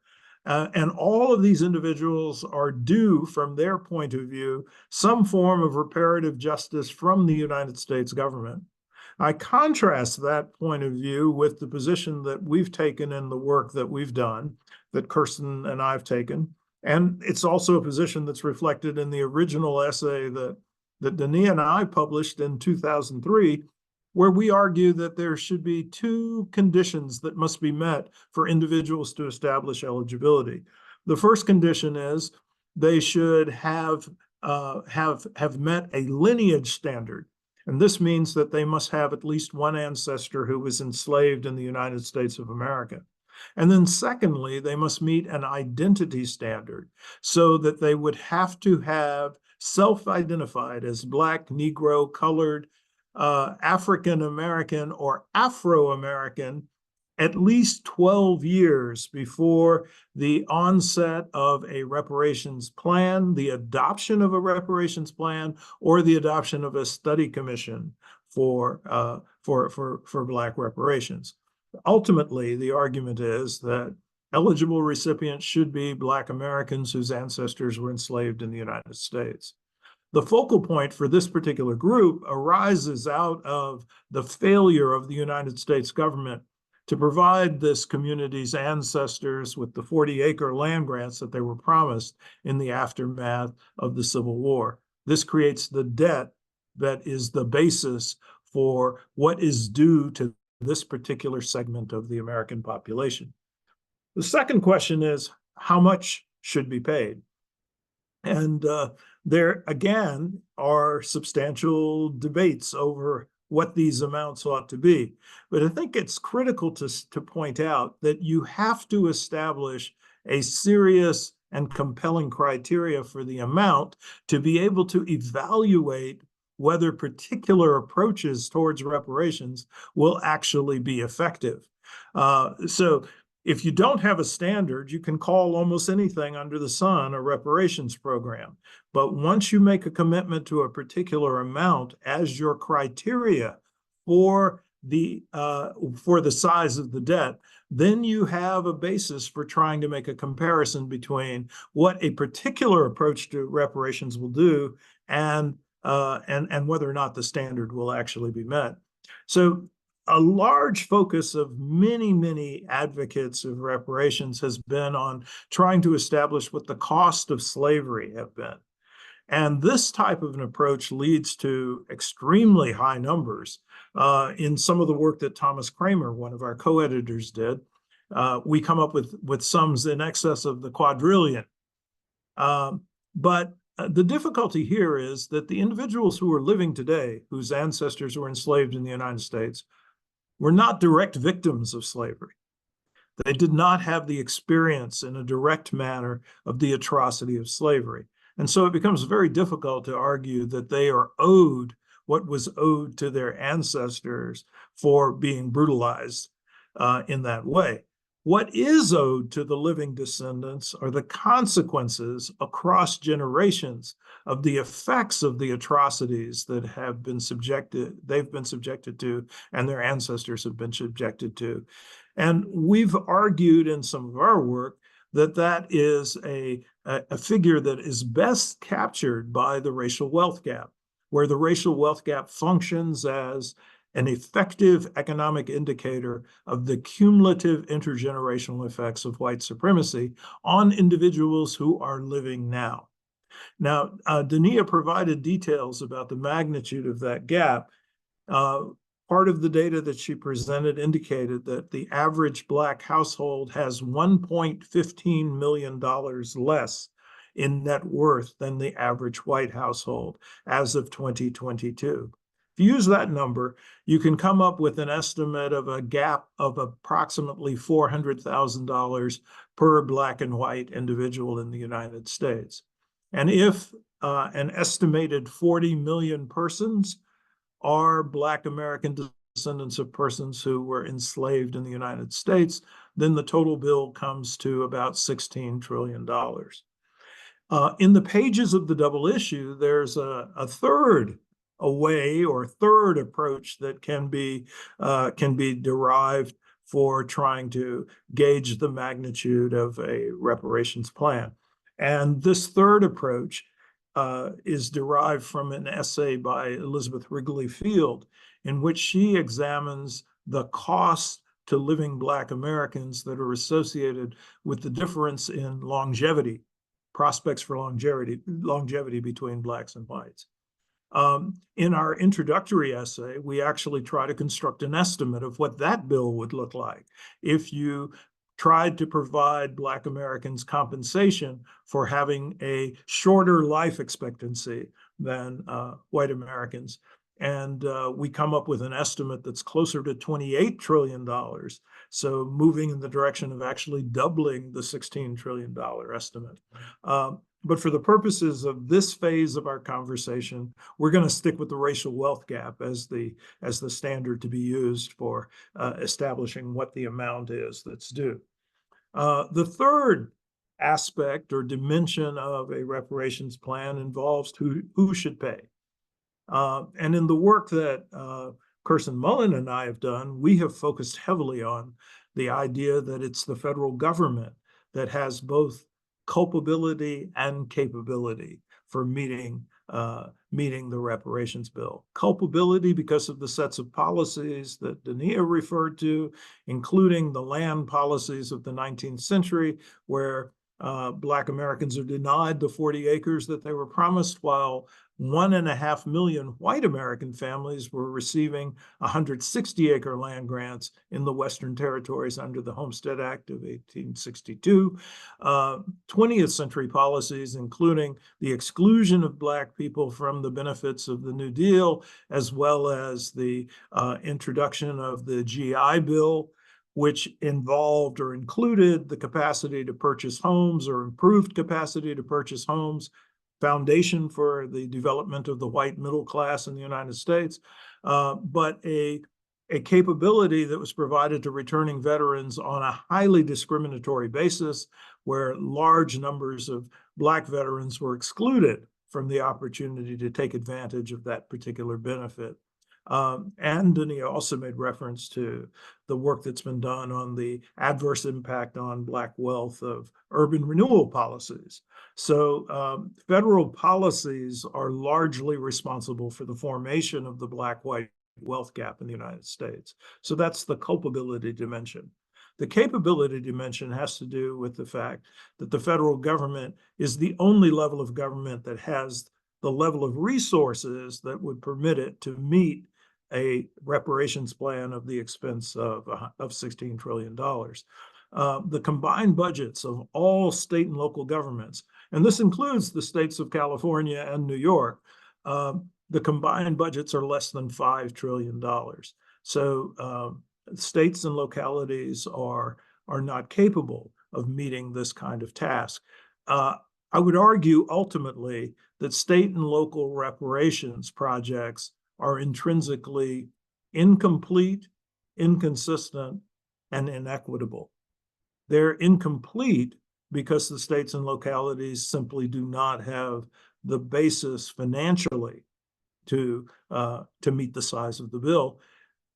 And all of these individuals are due, from their point of view, some form of reparative justice from the United States government. I contrast that point of view with the position that we've taken in the work that we've done, that Kirsten and I've taken. And it's also a position that's reflected in the original essay that Dania and I published in 2003, where we argue that there should be two conditions that must be met for individuals to establish eligibility. The first condition is they should have met a lineage standard. And this means that they must have at least one ancestor who was enslaved in the United States of America. And then secondly, they must meet an identity standard, so that they would have to have self-identified as Black, Negro, colored, African American, or Afro-American at least 12 years before the onset of a reparations plan, the adoption of a reparations plan, or the adoption of a study commission for Black reparations. Ultimately, the argument is that eligible recipients should be Black Americans whose ancestors were enslaved in the United States. The focal point for this particular group arises out of the failure of the United States government to provide this community's ancestors with the 40-acre land grants that they were promised in the aftermath of the Civil War. This creates the debt that is the basis for what is due to this particular segment of the American population. The second question is, how much should be paid? And there, again, are substantial debates over what these amounts ought to be. But I think it's critical to point out that you have to establish a serious and compelling criteria for the amount to be able to evaluate whether particular approaches towards reparations will actually be effective. So if you don't have a standard, you can call almost anything under the sun a reparations program. But once you make a commitment to a particular amount as your criteria for the size of the debt, then you have a basis for trying to make a comparison between what a particular approach to reparations will do and whether or not the standard will actually be met. So a large focus of many, many advocates of reparations has been on trying to establish what the cost of slavery have been. And this type of an approach leads to extremely high numbers. In some of the work that Thomas Kramer, one of our co-editors, did, we come up with sums in excess of the quadrillion. But the difficulty here is that the individuals who are living today, whose ancestors were enslaved in the United States, were not direct victims of slavery. They did not have the experience in a direct manner of the atrocity of slavery. And so it becomes very difficult to argue that they are owed what was owed to their ancestors for being brutalized in that way. What is owed to the living descendants are the consequences across generations of the effects of the atrocities that they've been subjected to, and their ancestors have been subjected to. And we've argued in some of our work that that is a figure that is best captured by the racial wealth gap, where the racial wealth gap functions as an effective economic indicator of the cumulative intergenerational effects of white supremacy on individuals who are living now. Now, Dania provided details about the magnitude of that gap. Part of the data that she presented indicated that the average Black household has $1.15 million less in net worth than the average white household as of 2022. If you use that number, you can come up with an estimate of a gap of approximately $400,000 per Black and white individual in the United States. And if an estimated 40 million persons are Black American descendants of persons who were enslaved in the United States, then the total bill comes to about $16 trillion. In the pages of the double issue, there's a third approach that can be derived for trying to gauge the magnitude of a reparations plan. And this third approach is derived from an essay by Elizabeth Wrigley Field, in which she examines the cost to living Black Americans that are associated with the difference in longevity, prospects for longevity between Blacks and whites. In our introductory essay, we actually try to construct an estimate of what that bill would look like if you tried to provide Black Americans compensation for having a shorter life expectancy than white Americans. And we come up with an estimate that's closer to $28 trillion. So moving in the direction of actually doubling the $16 trillion estimate. But for the purposes of this phase of our conversation, we're going to stick with the racial wealth gap as the standard to be used for establishing what the amount is that's due. The third aspect or dimension of a reparations plan involves who should pay. And in the work that Kirsten Mullen and I have done, we have focused heavily on the idea that it's the federal government that has both culpability and capability for meeting the reparations bill. Culpability because of the sets of policies that Dania referred to, including the land policies of the 19th century, where Black Americans are denied the 40 acres that they were promised, while 1.5 million white American families were receiving 160-acre land grants in the Western Territories under the Homestead Act of 1862. 20th century policies, including the exclusion of Black people from the benefits of the New Deal, as well as the introduction of the GI Bill, which involved or included the capacity to purchase homes or improved capacity to purchase homes, foundation for the development of the white middle class in the United States, but a capability that was provided to returning veterans on a highly discriminatory basis, where large numbers of Black veterans were excluded from the opportunity to take advantage of that particular benefit. And Dania also made reference to the work that's been done on the adverse impact on Black wealth of urban renewal policies. So federal policies are largely responsible for the formation of the Black-white wealth gap in the United States. So that's the culpability dimension. The capability dimension has to do with the fact that the federal government is the only level of government that has the level of resources that would permit it to meet a reparations plan of the expense of $16 trillion. The combined budgets of all state and local governments, and this includes the states of California and New York, the combined budgets are less than $5 trillion. So states and localities are not capable of meeting this kind of task. I would argue ultimately that state and local reparations projects are intrinsically incomplete, inconsistent, and inequitable. They're incomplete because the states and localities simply do not have the basis financially to meet the size of the bill.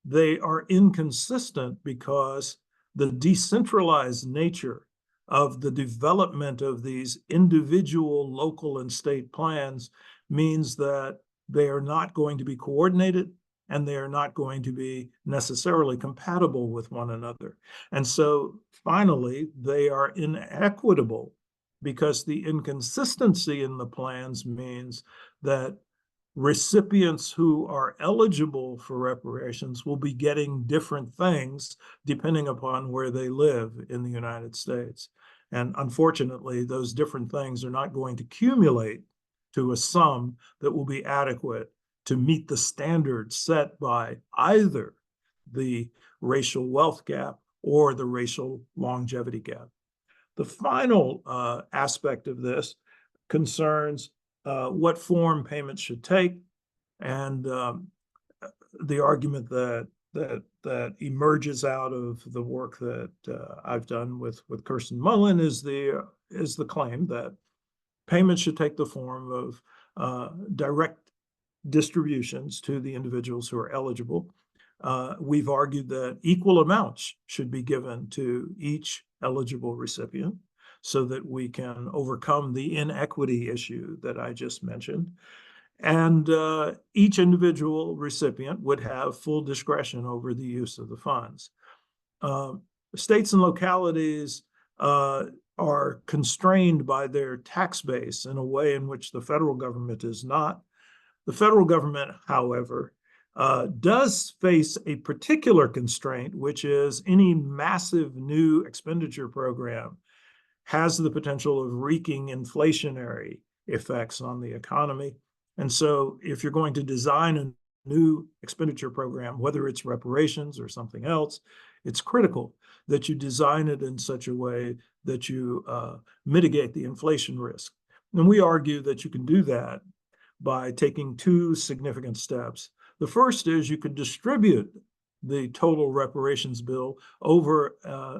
They are inconsistent because the decentralized nature of the development of these individual local and state plans means that they are not going to be coordinated and they are not going to be necessarily compatible with one another. And so finally, they are inequitable because the inconsistency in the plans means that recipients who are eligible for reparations will be getting different things depending upon where they live in the United States. And unfortunately, those different things are not going to accumulate to a sum that will be adequate to meet the standards set by either the racial wealth gap or the racial longevity gap. The final aspect of this concerns what form payments should take, and the argument that emerges out of the work that I've done with Kirsten Mullen is the claim that payments should take the form of direct distributions to the individuals who are eligible. We've argued that equal amounts should be given to each eligible recipient so that we can overcome the inequity issue that I just mentioned. And each individual recipient would have full discretion over the use of the funds. States and localities are constrained by their tax base in a way in which the federal government is not. The federal government, however, does face a particular constraint, which is any massive new expenditure program has the potential of wreaking inflationary effects on the economy. And so if you're going to design a new expenditure program, whether it's reparations or something else, it's critical that you design it in such a way that you mitigate the inflation risk. And we argue that you can do that by taking two significant steps. The first is you could distribute the total reparations bill over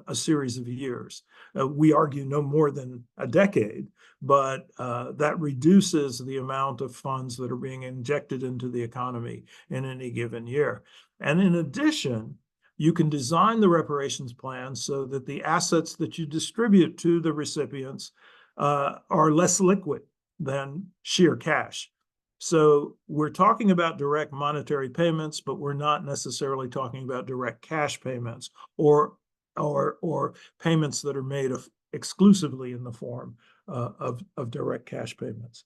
a series of years. We argue no more than a decade, but that reduces the amount of funds that are being injected into the economy in any given year. And in addition, you can design the reparations plan so that the assets that you distribute to the recipients are less liquid than sheer cash. So we're talking about direct monetary payments, but we're not necessarily talking about direct cash payments or payments that are made exclusively in the form of direct cash payments.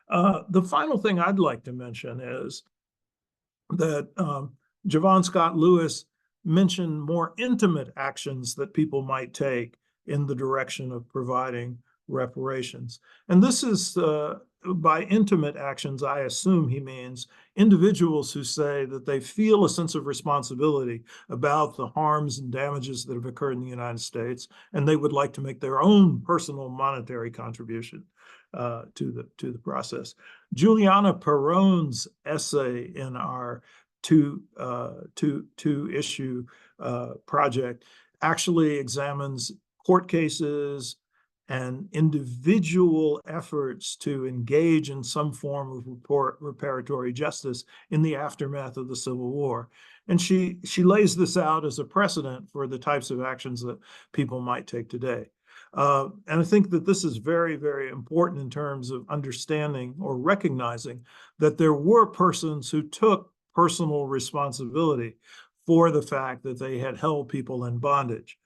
The final thing I'd like to mention is that Jovan Scott Lewis mentioned more intimate actions that people might take in the direction of providing reparations. And this is, by intimate actions, I assume he means individuals who say that they feel a sense of responsibility about the harms and damages that have occurred in the United States, and they would like to make their own personal monetary contribution to the process. Juliana Perron's essay in our two issue project actually examines court cases and individual efforts to engage in some form of reparatory justice in the aftermath of the Civil War. And she lays this out as a precedent for the types of actions that people might take today. And I think that this is very, very important in terms of understanding or recognizing that there were persons who took personal responsibility for the fact that they had held people in bondage.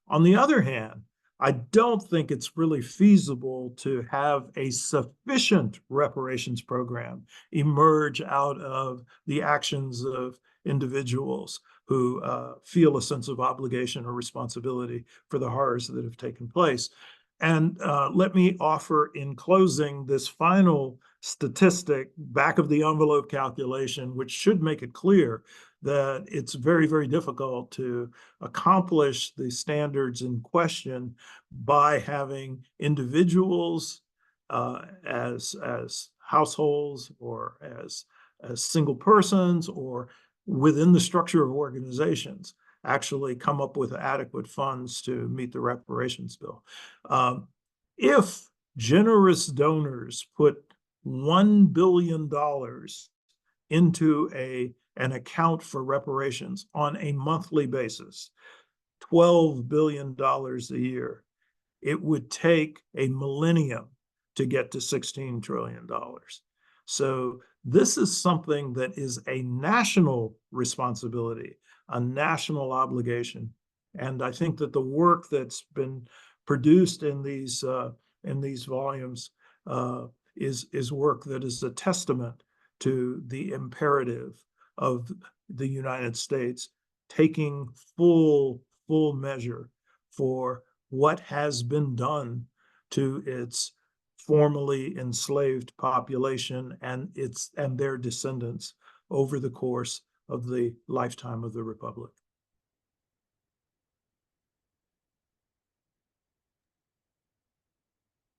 On the other hand, I don't think it's really feasible to have a sufficient reparations program emerge out of the actions of individuals who feel a sense of obligation or responsibility for the horrors that have taken place. And let me offer in closing this final statistic, back of the envelope calculation, which should make it clear that it's very, very difficult to accomplish the standards in question by having individuals as households or as single persons or within the structure of organizations actually come up with adequate funds to meet the reparations bill. If generous donors put $1 billion into an account for reparations on a monthly basis, $12 billion a year, it would take a millennium to get to $16 trillion. So this is something that is a national responsibility, a national obligation. And I think that the work that's been produced in these volumes is work that is a testament to the imperative of the United States taking full measure for what has been done to its formerly enslaved population and their descendants over the course of the lifetime of the Republic.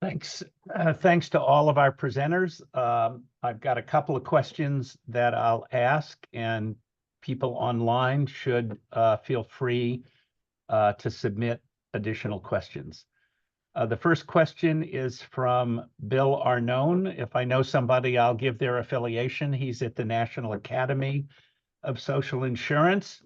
Thanks. Thanks to all of our presenters. I've got a couple of questions that I'll ask, and people online should feel free to submit additional questions. The first question is from Bill Arnone. If I know somebody, I'll give their affiliation. He's at the National Academy of Social Insurance,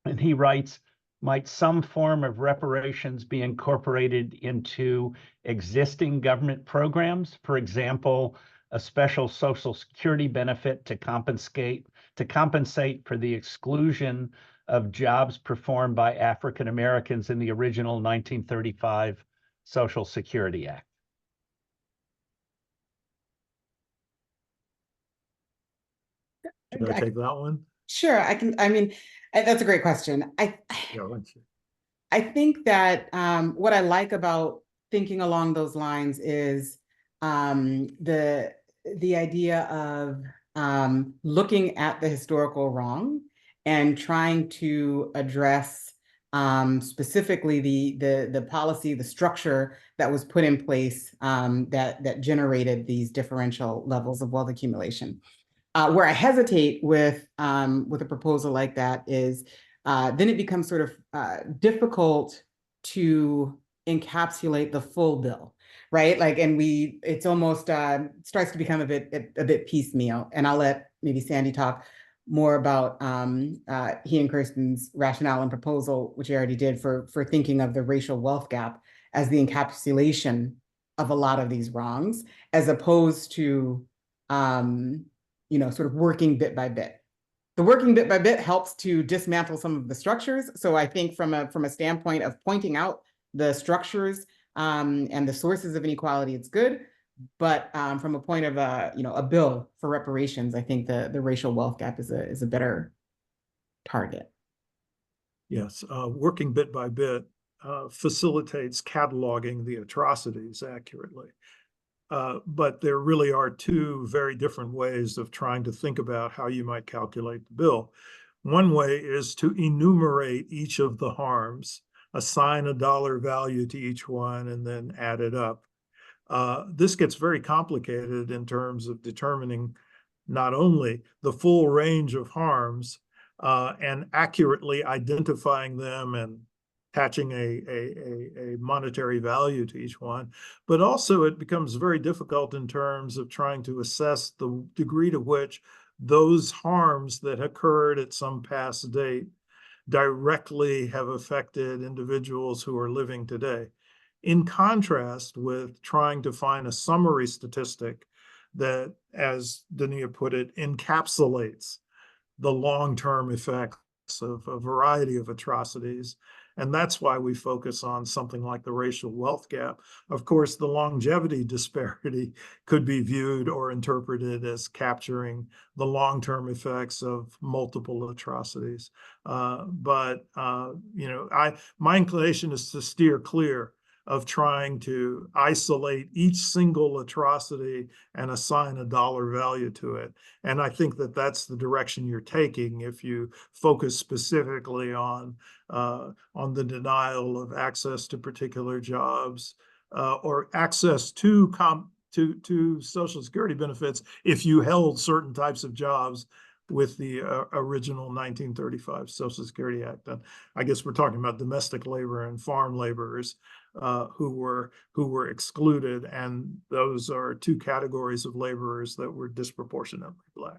and he writes, might some form of reparations be incorporated into existing government programs? For example, a special Social Security benefit to compensate for the exclusion of jobs performed by African Americans in the original 1935 Social Security Act. Should I take that one? Sure, I can. I mean, that's a great question. Yeah, let's see. I think that what I like about thinking along those lines is the idea of looking at the historical wrong and trying to address specifically the policy, the structure that was put in place that generated these differential levels of wealth accumulation. Where I hesitate with a proposal like that is then it becomes sort of difficult to encapsulate the full bill, right? Like, and it's almost starts to become a bit piecemeal. And I'll let maybe Sandy talk more about he and Kirsten's rationale and proposal, which he already did for thinking of the racial wealth gap as the encapsulation of a lot of these wrongs, as opposed to sort of working bit by bit. The working bit by bit helps to dismantle some of the structures. So I think from a standpoint of pointing out the structures and the sources of inequality, it's good. But from a point of a bill for reparations, I think the racial wealth gap is a better target. Yes, working bit by bit facilitates cataloging the atrocities accurately. But there really are two very different ways of trying to think about how you might calculate the bill. One way is to enumerate each of the harms, assign a dollar value to each one, and then add it up. This gets very complicated in terms of determining not only the full range of harms and accurately identifying them and attaching a monetary value to each one, but also it becomes very difficult in terms of trying to assess the degree to which those harms that occurred at some past date directly have affected individuals who are living today. In contrast with trying to find a summary statistic that, as Dania put it, encapsulates the long-term effects of a variety of atrocities. And that's why we focus on something like the racial wealth gap. Of course, the longevity disparity could be viewed or interpreted as capturing the long-term effects of multiple atrocities. My inclination is to steer clear of trying to isolate each single atrocity and assign a dollar value to it. And I think that that's the direction you're taking if you focus specifically on the denial of access to particular jobs or access to Social Security benefits if you held certain types of jobs with the original 1935 Social Security Act. And I guess we're talking about domestic labor and farm laborers who were excluded, and those are two categories of laborers that were disproportionately Black.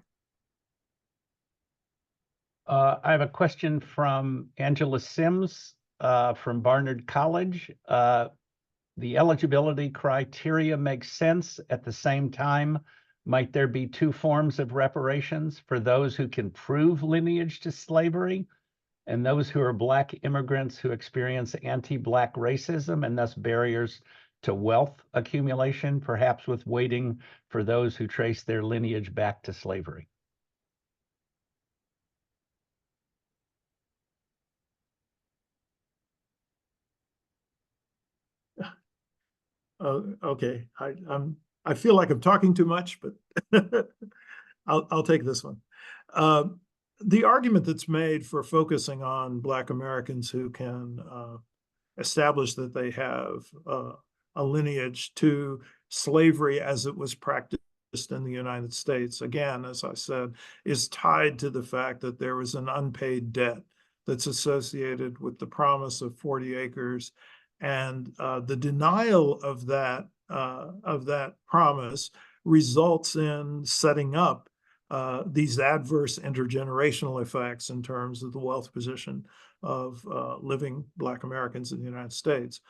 I have a question from Angela Sims from Barnard College. The eligibility criteria makes sense. At the same time, might there be two forms of reparations for those who can prove lineage to slavery and those who are Black immigrants who experience anti-Black racism and thus barriers to wealth accumulation, perhaps with waiting for those who trace their lineage back to slavery? Okay, I feel like I'm talking too much, but I'll take this one. The argument that's made for focusing on Black Americans who can establish that they have a lineage to slavery as it was practiced in the United States, again, as I said, is tied to the fact that there was an unpaid debt that's associated with the promise of 40 acres. And the denial of that promise results in setting up these adverse intergenerational effects in terms of the wealth position of living Black Americans in the United States.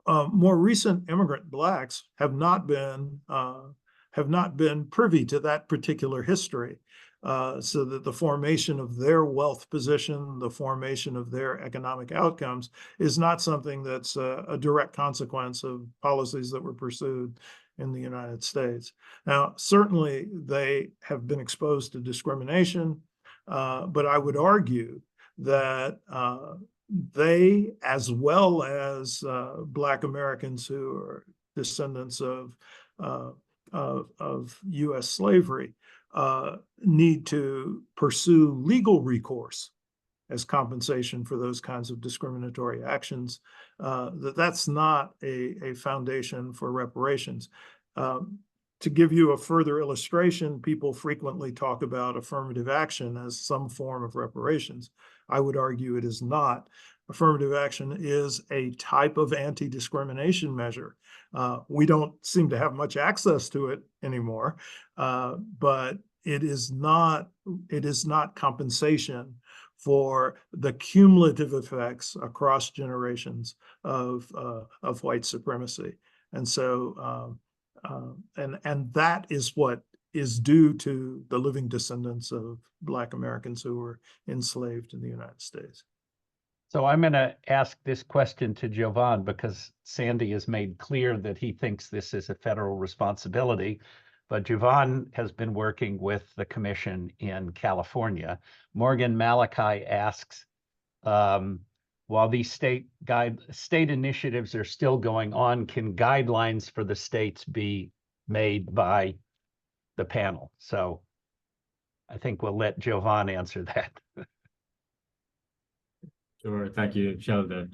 More recent immigrant Blacks have not been privy to that particular history, so that the formation of their wealth position, the formation of their economic outcomes, is not something that's a direct consequence of policies that were pursued in the United States. Now, certainly they have been exposed to discrimination, but I would argue that they, as well as Black Americans who are descendants of U.S. slavery, need to pursue legal recourse as compensation for those kinds of discriminatory actions. That's not a foundation for reparations. To give you a further illustration, people frequently talk about affirmative action as some form of reparations. I would argue it is not. Affirmative action is a type of anti-discrimination measure. We don't seem to have much access to it anymore, but it is not compensation for the cumulative effects across generations of white supremacy. And so, and that is what is due to the living descendants of Black Americans who were enslaved in the United States. So I'm going to ask this question to Jovan because Sandy has made clear that he thinks this is a federal responsibility, but Jovan has been working with the commission in California. Morgan Malachi asks, while these state initiatives are still going on, can guidelines for the states be made by the panel? So I think we'll let Jovan answer that. Sure, thank you, Sheldon.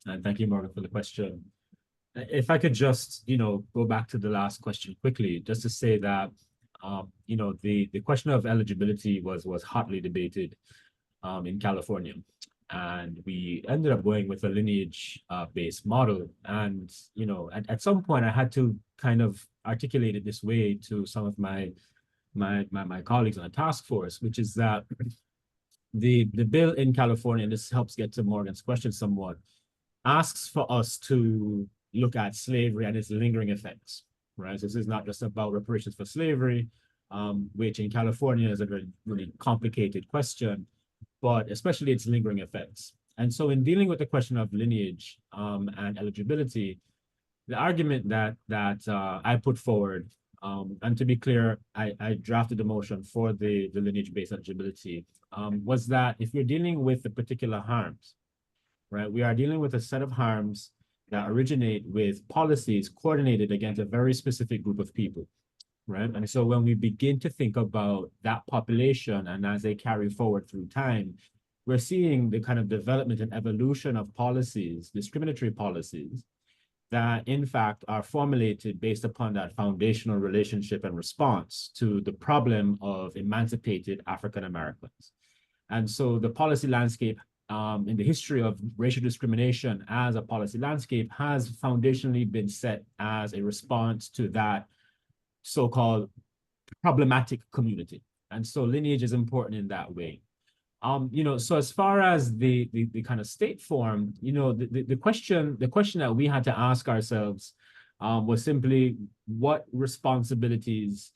And thank you, Morgan, for the question. If I could just, go back to the last question quickly, just to say that, the question of eligibility was hotly debated in California. And we ended up going with a lineage-based model. And, at some point, I had to kind of articulate it this way to some of my colleagues on the task force, which is that the bill in California, and this helps get to Morgan's question somewhat, asks for us to look at slavery and its lingering effects, right? So this is not just about reparations for slavery, which in California is a very really complicated question, but especially its lingering effects. And so in dealing with the question of lineage and eligibility, the argument that I put forward, and to be clear, I drafted the motion for the lineage-based eligibility, was that if we're dealing with the particular harms, right, we are dealing with a set of harms that originate with policies coordinated against a very specific group of people, right? And so when we begin to think about that population and as they carry forward through time, we're seeing the kind of development and evolution of policies, discriminatory policies, that in fact are formulated based upon that foundational relationship and response to the problem of emancipated African Americans. And so the policy landscape in the history of racial discrimination as a policy landscape has foundationally been set as a response to that so-called problematic community. And so lineage is important in that way. So as far as the kind of state form, the question that we had to ask ourselves was simply what responsibilities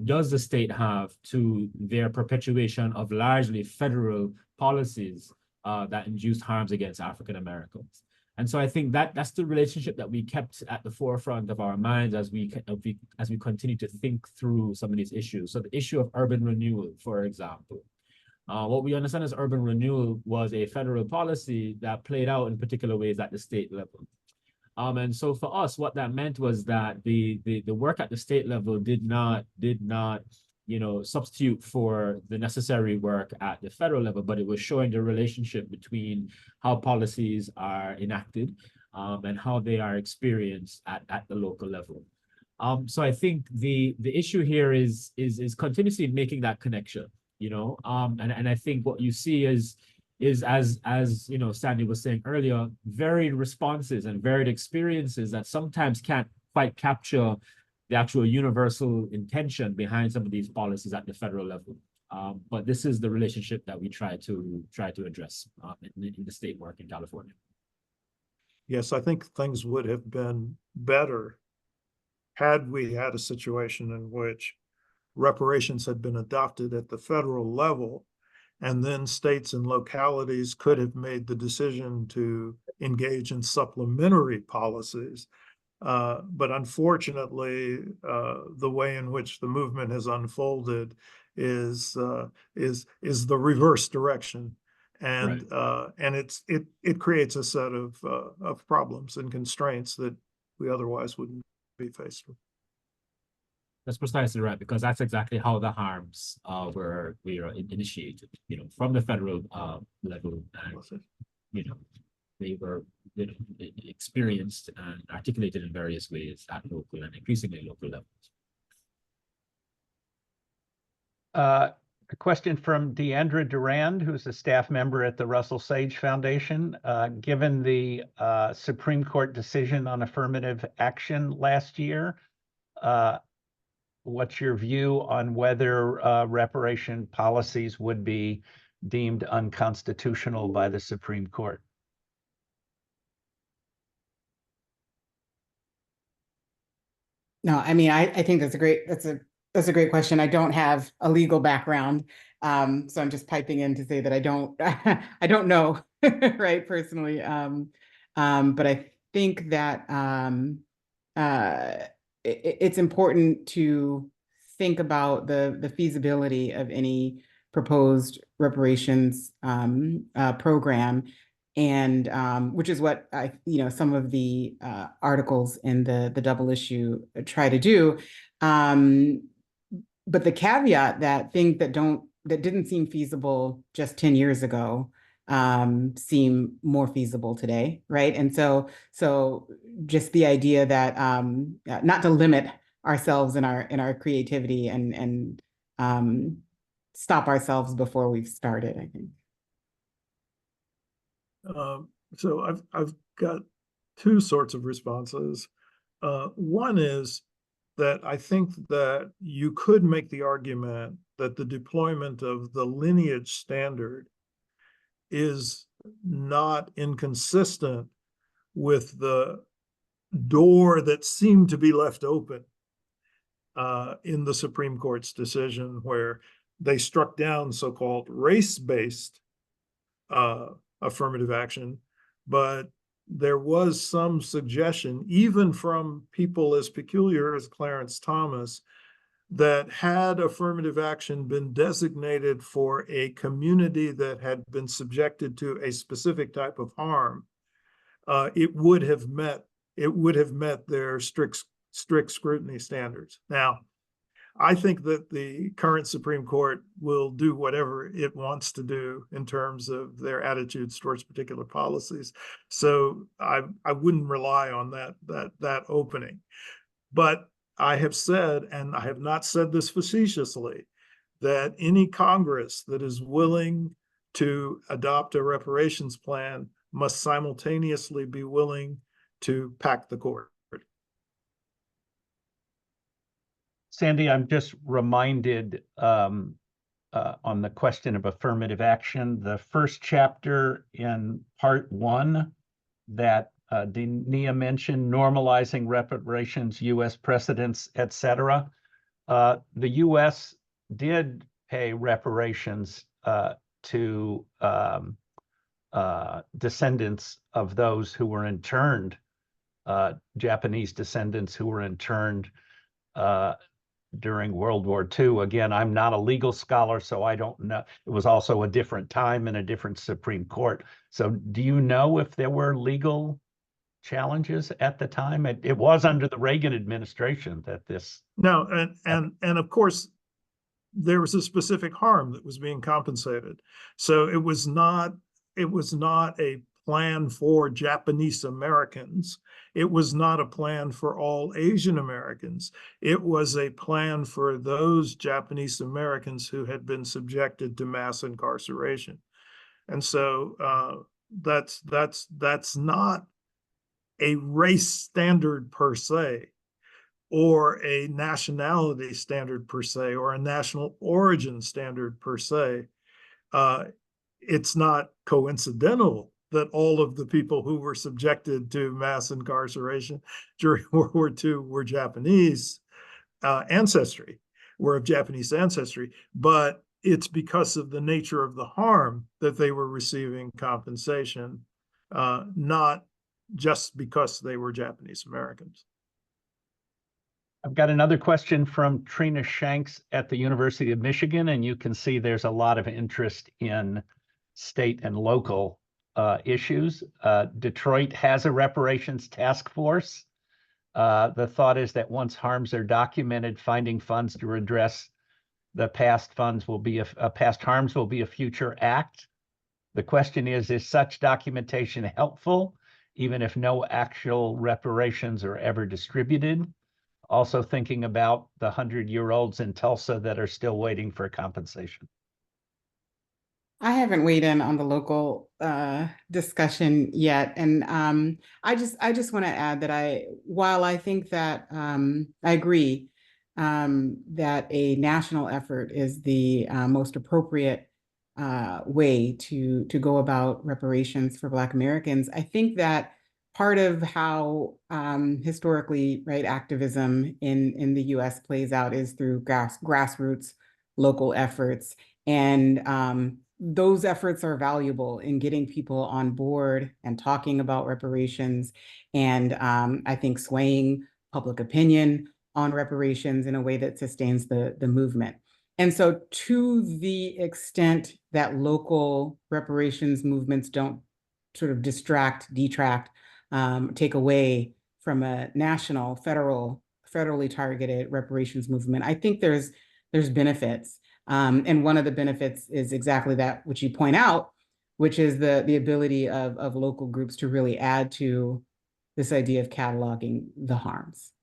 does the state have to their perpetuation of largely federal policies that induced harms against African Americans? And so I think that's the relationship that we kept at the forefront of our minds as we continue to think through some of these issues. So the issue of urban renewal, for example. What we understand as urban renewal was a federal policy that played out in particular ways at the state level. And so for us, what that meant was that the work at the state level did not substitute for the necessary work at the federal level, but it was showing the relationship between how policies are enacted and how they are experienced at the local level. So I think the issue here is continuously making that connection, and I think what you see is as Sandy was saying earlier, varied responses and varied experiences that sometimes can't quite capture the actual universal intention behind some of these policies at the federal level. But this is the relationship that we try to address in the state work in California. Yes, I think things would have been better had we had a situation in which reparations had been adopted at the federal level, and then states and localities could have made the decision to engage in supplementary policies. But unfortunately, the way in which the movement has unfolded is the reverse direction, and it creates a set of problems and constraints that we otherwise wouldn't be faced with. That's precisely right, because that's exactly how the harms were initiated, from the federal level, and they were experienced and articulated in various ways at local and increasingly local levels. A question from Deandra Durand, who's a staff member at the Russell Sage Foundation. Given the Supreme Court decision on affirmative action last year, what's your view on whether reparation policies would be deemed unconstitutional by the Supreme Court? No, I mean, I think that's a great question. I don't have a legal background, so I'm just piping in to say that I don't know, right, personally. But I think that it's important to think about the feasibility of any proposed reparations program, and which is what some of the articles in the double issue try to do. But the caveat that things that didn't seem feasible just 10 years ago seem more feasible today, right? And so just the idea that not to limit ourselves in our creativity and stop ourselves before we've started, I think. So I've got two sorts of responses. One is that I think that you could make the argument that the deployment of the lineage standard is not inconsistent with the door that seemed to be left open in the Supreme Court's decision, where they struck down so-called race-based affirmative action, but there was some suggestion, even from people as peculiar as Clarence Thomas, that had affirmative action been designated for a community that had been subjected to a specific type of harm, it would have met their strict scrutiny standards. Now, I think that the current Supreme Court will do whatever it wants to do in terms of their attitudes towards particular policies. So I wouldn't rely on that opening. But I have said, and I have not said this facetiously, that any Congress that is willing to adopt a reparations plan must simultaneously be willing to pack the court. Sandy, I'm just reminded on the question of affirmative action, the first chapter in part 1 that Dania mentioned, normalizing reparations, U.S. precedents, etc. The U.S. did pay reparations to descendants of those who were interned, Japanese descendants who were interned during World War II. Again, I'm not a legal scholar, so I don't know. It was also a different time and a different Supreme Court. So do you know if there were legal challenges at the time? It was under the Reagan administration that this. No, and of course, there was a specific harm that was being compensated. So it was not a plan for Japanese Americans. It was not a plan for all Asian Americans. It was a plan for those Japanese Americans who had been subjected to mass incarceration. And so that's not a race standard per se, or a nationality standard per se, or a national origin standard per se. It's not coincidental that all of the people who were subjected to mass incarceration during World War II were Japanese ancestry, were of Japanese ancestry, but it's because of the nature of the harm that they were receiving compensation, not just because they were Japanese Americans. I've got another question from Trina Shanks at the University of Michigan, and you can see there's a lot of interest in state and local issues. Detroit has a reparations task force. The thought is that once harms are documented, finding funds to redress the past harms will be a future act. The question is such documentation helpful, even if no actual reparations are ever distributed? Also thinking about the 100-year-olds in Tulsa that are still waiting for compensation. I haven't weighed in on the local discussion yet, and I just want to add that while I think that I agree that a national effort is the most appropriate way to go about reparations for Black Americans, I think that part of how historically, right, activism in the U.S. plays out is through grassroots local efforts, and those efforts are valuable in getting people on board and talking about reparations, and I think swaying public opinion on reparations in a way that sustains the movement. And so to the extent that local reparations movements don't sort of detract, take away from a national, federally targeted reparations movement, I think there's benefits. And one of the benefits is exactly that, which you point out, which is the ability of local groups to really add to this idea of cataloging the harms.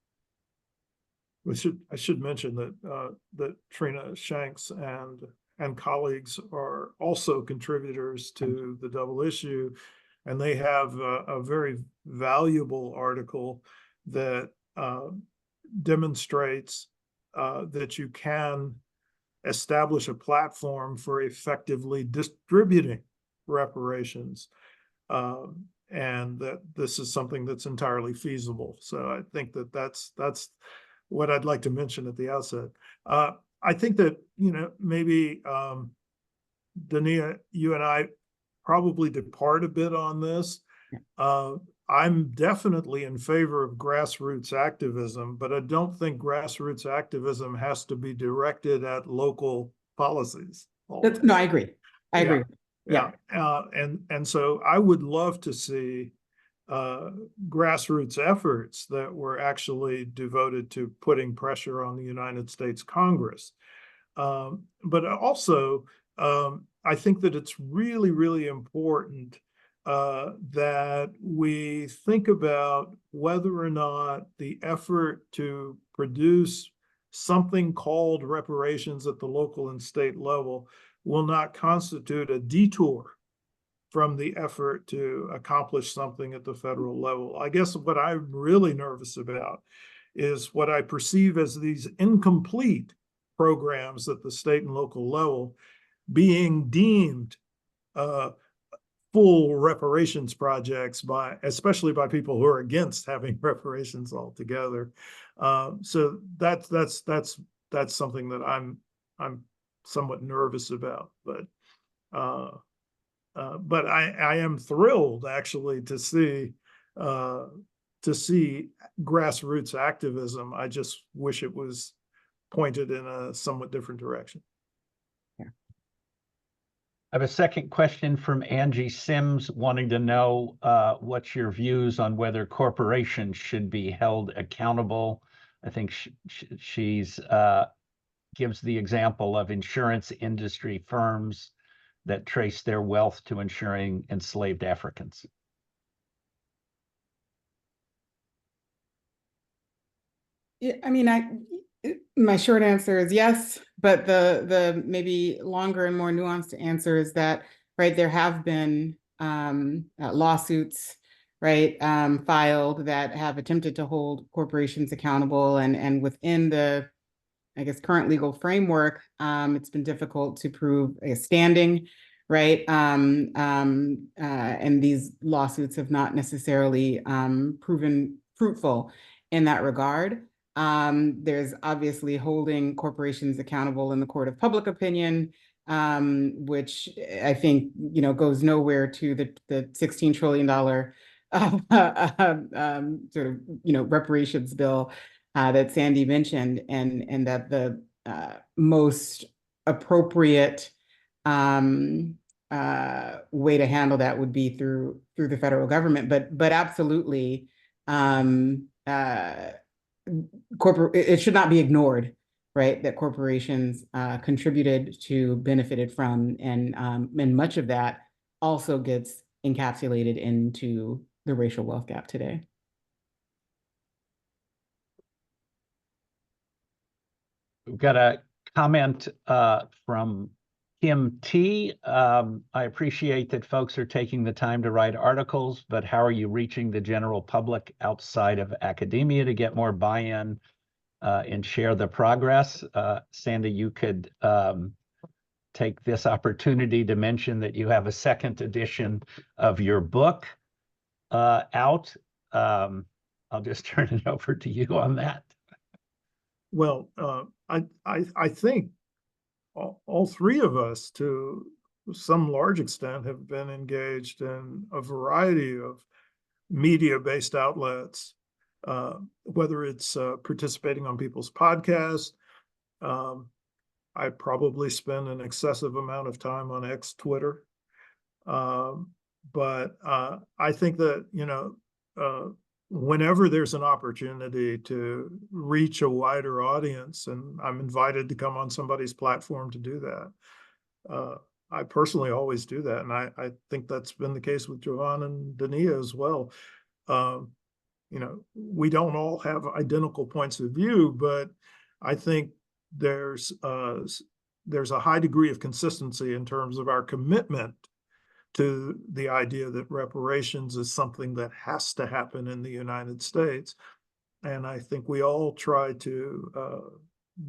I should mention that Trina Shanks and colleagues are also contributors to the double issue, and they have a very valuable article that demonstrates that you can establish a platform for effectively distributing reparations, and that this is something that's entirely feasible. So I think that's what I'd like to mention at the outset. I think that, maybe Dania, you and I probably depart a bit on this. I'm definitely in favor of grassroots activism, but I don't think grassroots activism has to be directed at local policies. No, I agree. I agree. Yeah. And so I would love to see grassroots efforts that were actually devoted to putting pressure on the United States Congress. But also, I think that it's really, really important that we think about whether or not the effort to produce something called reparations at the local and state level will not constitute a detour from the effort to accomplish something at the federal level. I guess what I'm really nervous about is what I perceive as these incomplete programs at the state and local level being deemed full reparations projects especially by people who are against having reparations altogether. So that's something that I'm somewhat nervous about, but I am thrilled actually to see grassroots activism. I just wish it was pointed in a somewhat different direction. I have a second question from Angie Sims wanting to know what's your views on whether corporations should be held accountable. I think she's gives the example of insurance industry firms that trace their wealth to insuring enslaved Africans. Yeah, I mean, my short answer is yes, but the maybe longer and more nuanced answer is that, right, there have been lawsuits, right, filed that have attempted to hold corporations accountable, and within the, I guess, current legal framework, it's been difficult to prove a standing, right? And these lawsuits have not necessarily proven fruitful in that regard. There's obviously holding corporations accountable in the court of public opinion, which I think, you know, goes nowhere to the $16 trillion sort of, you know, reparations bill that Sandy mentioned, and that the most appropriate way to handle that would be through the federal government. But absolutely, it should not be ignored, right, that corporations contributed to, benefited from, and much of that also gets encapsulated into the racial wealth gap today. We've got a comment from Kim T. I appreciate that folks are taking the time to write articles, but how are you reaching the general public outside of academia to get more buy-in and share the progress? Sandy, you could take this opportunity to mention that you have a second edition of your book out. I'll just turn it over to you on that. Well, I think all three of us, to some large extent, have been engaged in a variety of media-based outlets, whether it's participating on people's podcasts. I probably spend an excessive amount of time on X, Twitter. But I think that, you know, whenever there's an opportunity to reach a wider audience, and I'm invited to come on somebody's platform to do that, I personally always do that. And I think that's been the case with Jovan and Dania as well. You know, we don't all have identical points of view, but I think there's a high degree of consistency in terms of our commitment to the idea that reparations is something that has to happen in the United States. And I think we all try to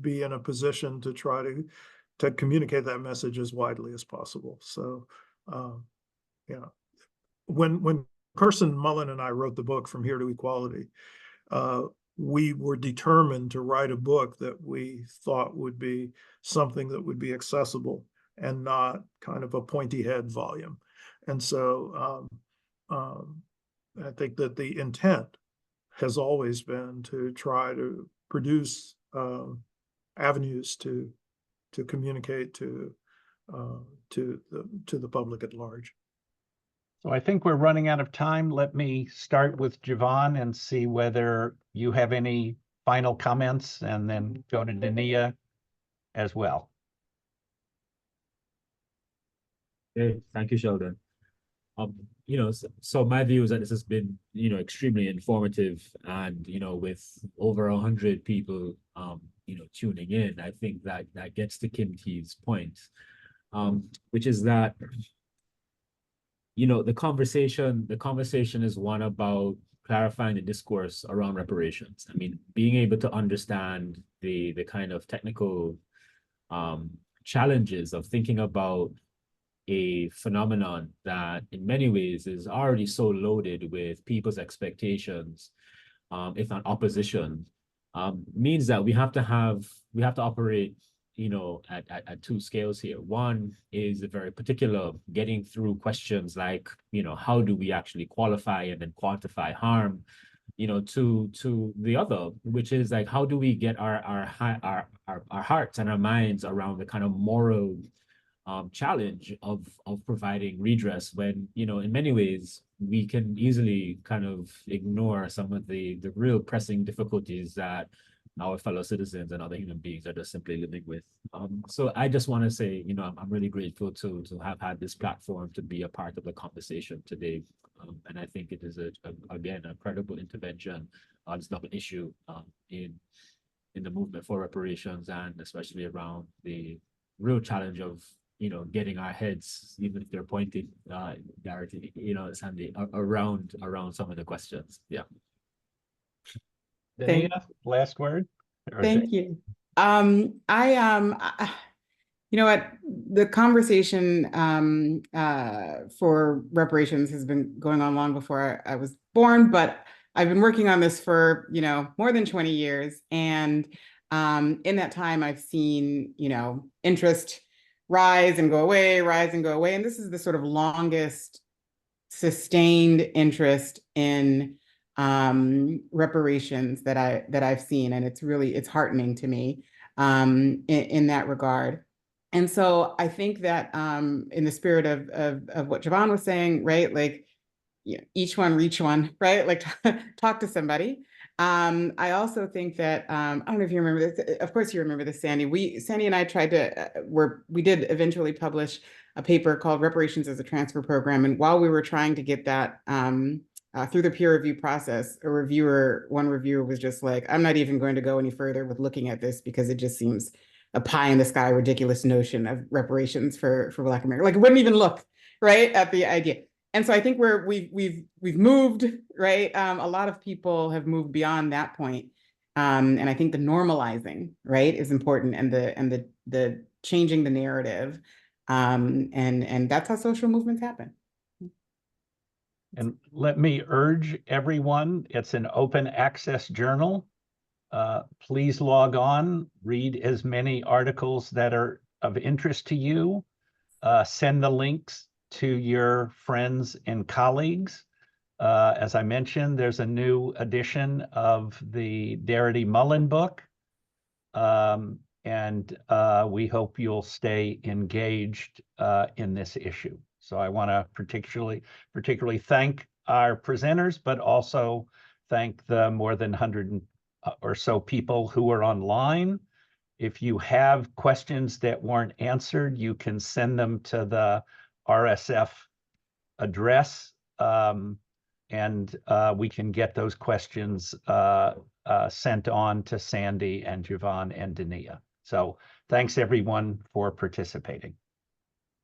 be in a position to try to communicate that message as widely as possible. So, you know, when Carson Mullen and I wrote the book From Here to Equality, we were determined to write a book that we thought would be something that would be accessible and not kind of a pointy head volume. And so I think that the intent has always been to try to produce avenues to communicate to the public at large. So I think we're running out of time. Let me start with Jovan and see whether you have any final comments, and then go to Dania as well. Okay, thank you, Sheldon. You know, so my view is that this has been, you know, extremely informative, and, you know, with over 100 people, you know, tuning in, I think that gets to Kim T's point, which is that, you know, the conversation is one about clarifying the discourse around reparations. I mean, being able to understand the kind of technical challenges of thinking about a phenomenon that in many ways is already so loaded with people's expectations, if not opposition, means that we have to operate, you know, at two scales here. One is a very particular, getting through questions like, you know, how do we actually qualify and then quantify harm, you know, to the other, which is like, how do we get our hearts and our minds around the kind of moral challenge of providing redress when, you know, in many ways we can easily kind of ignore some of the real pressing difficulties that our fellow citizens and other human beings are just simply living with. So I just want to say, you know, I'm really grateful to have had this platform to be a part of the conversation today. And I think it is again a credible intervention on this double issue in the movement for reparations, and especially around the real challenge of, you know, getting our heads, even if they're pointed, Darity, you know, Sandy, around some of the questions. Yeah. Thank- Dania, last word? Or Thank you. You know what, the conversation for reparations has been going on long before I was born, but I've been working on this for, you know, more than 20 years. And in that time, I've seen, you know, interest rise and go away, rise and go away. And this is the sort of longest sustained interest in reparations that I've seen. And it's heartening to me in that regard. And so I think that in the spirit of what Jovan was saying, right? Like, you know, each one reach one, right? Like talk to somebody. I also think that I don't know if you remember this. Of course, you remember this, Sandy. Sandy and I tried to we did eventually publish a paper called "Reparations as a Transfer Program." And while we were trying to get that through the peer review process, one reviewer was just like, "I'm not even going to go any further with looking at this because it just seems a pie in the sky, ridiculous notion of reparations for Black America. Like, it wouldn't even look right at the idea." And so I think we've moved, right? A lot of people have moved beyond that point. And I think the normalizing, right, is important, and the changing the narrative. And that's how social movements happen. And let me urge everyone, it's an open access journal. Please log on, read as many articles that are of interest to you. Send the links to your friends and colleagues. As I mentioned, there's a new edition of the Darity Mullen book. And we hope you'll stay engaged in this issue. So I want to particularly thank our presenters, but also thank the more than 100 or so people who are online. If you have questions that weren't answered, you can send them to the RSF address, and we can get those questions sent on to Sandy and Jovan and Dania. So thanks everyone for participating.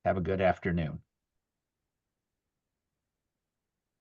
Have a good afternoon.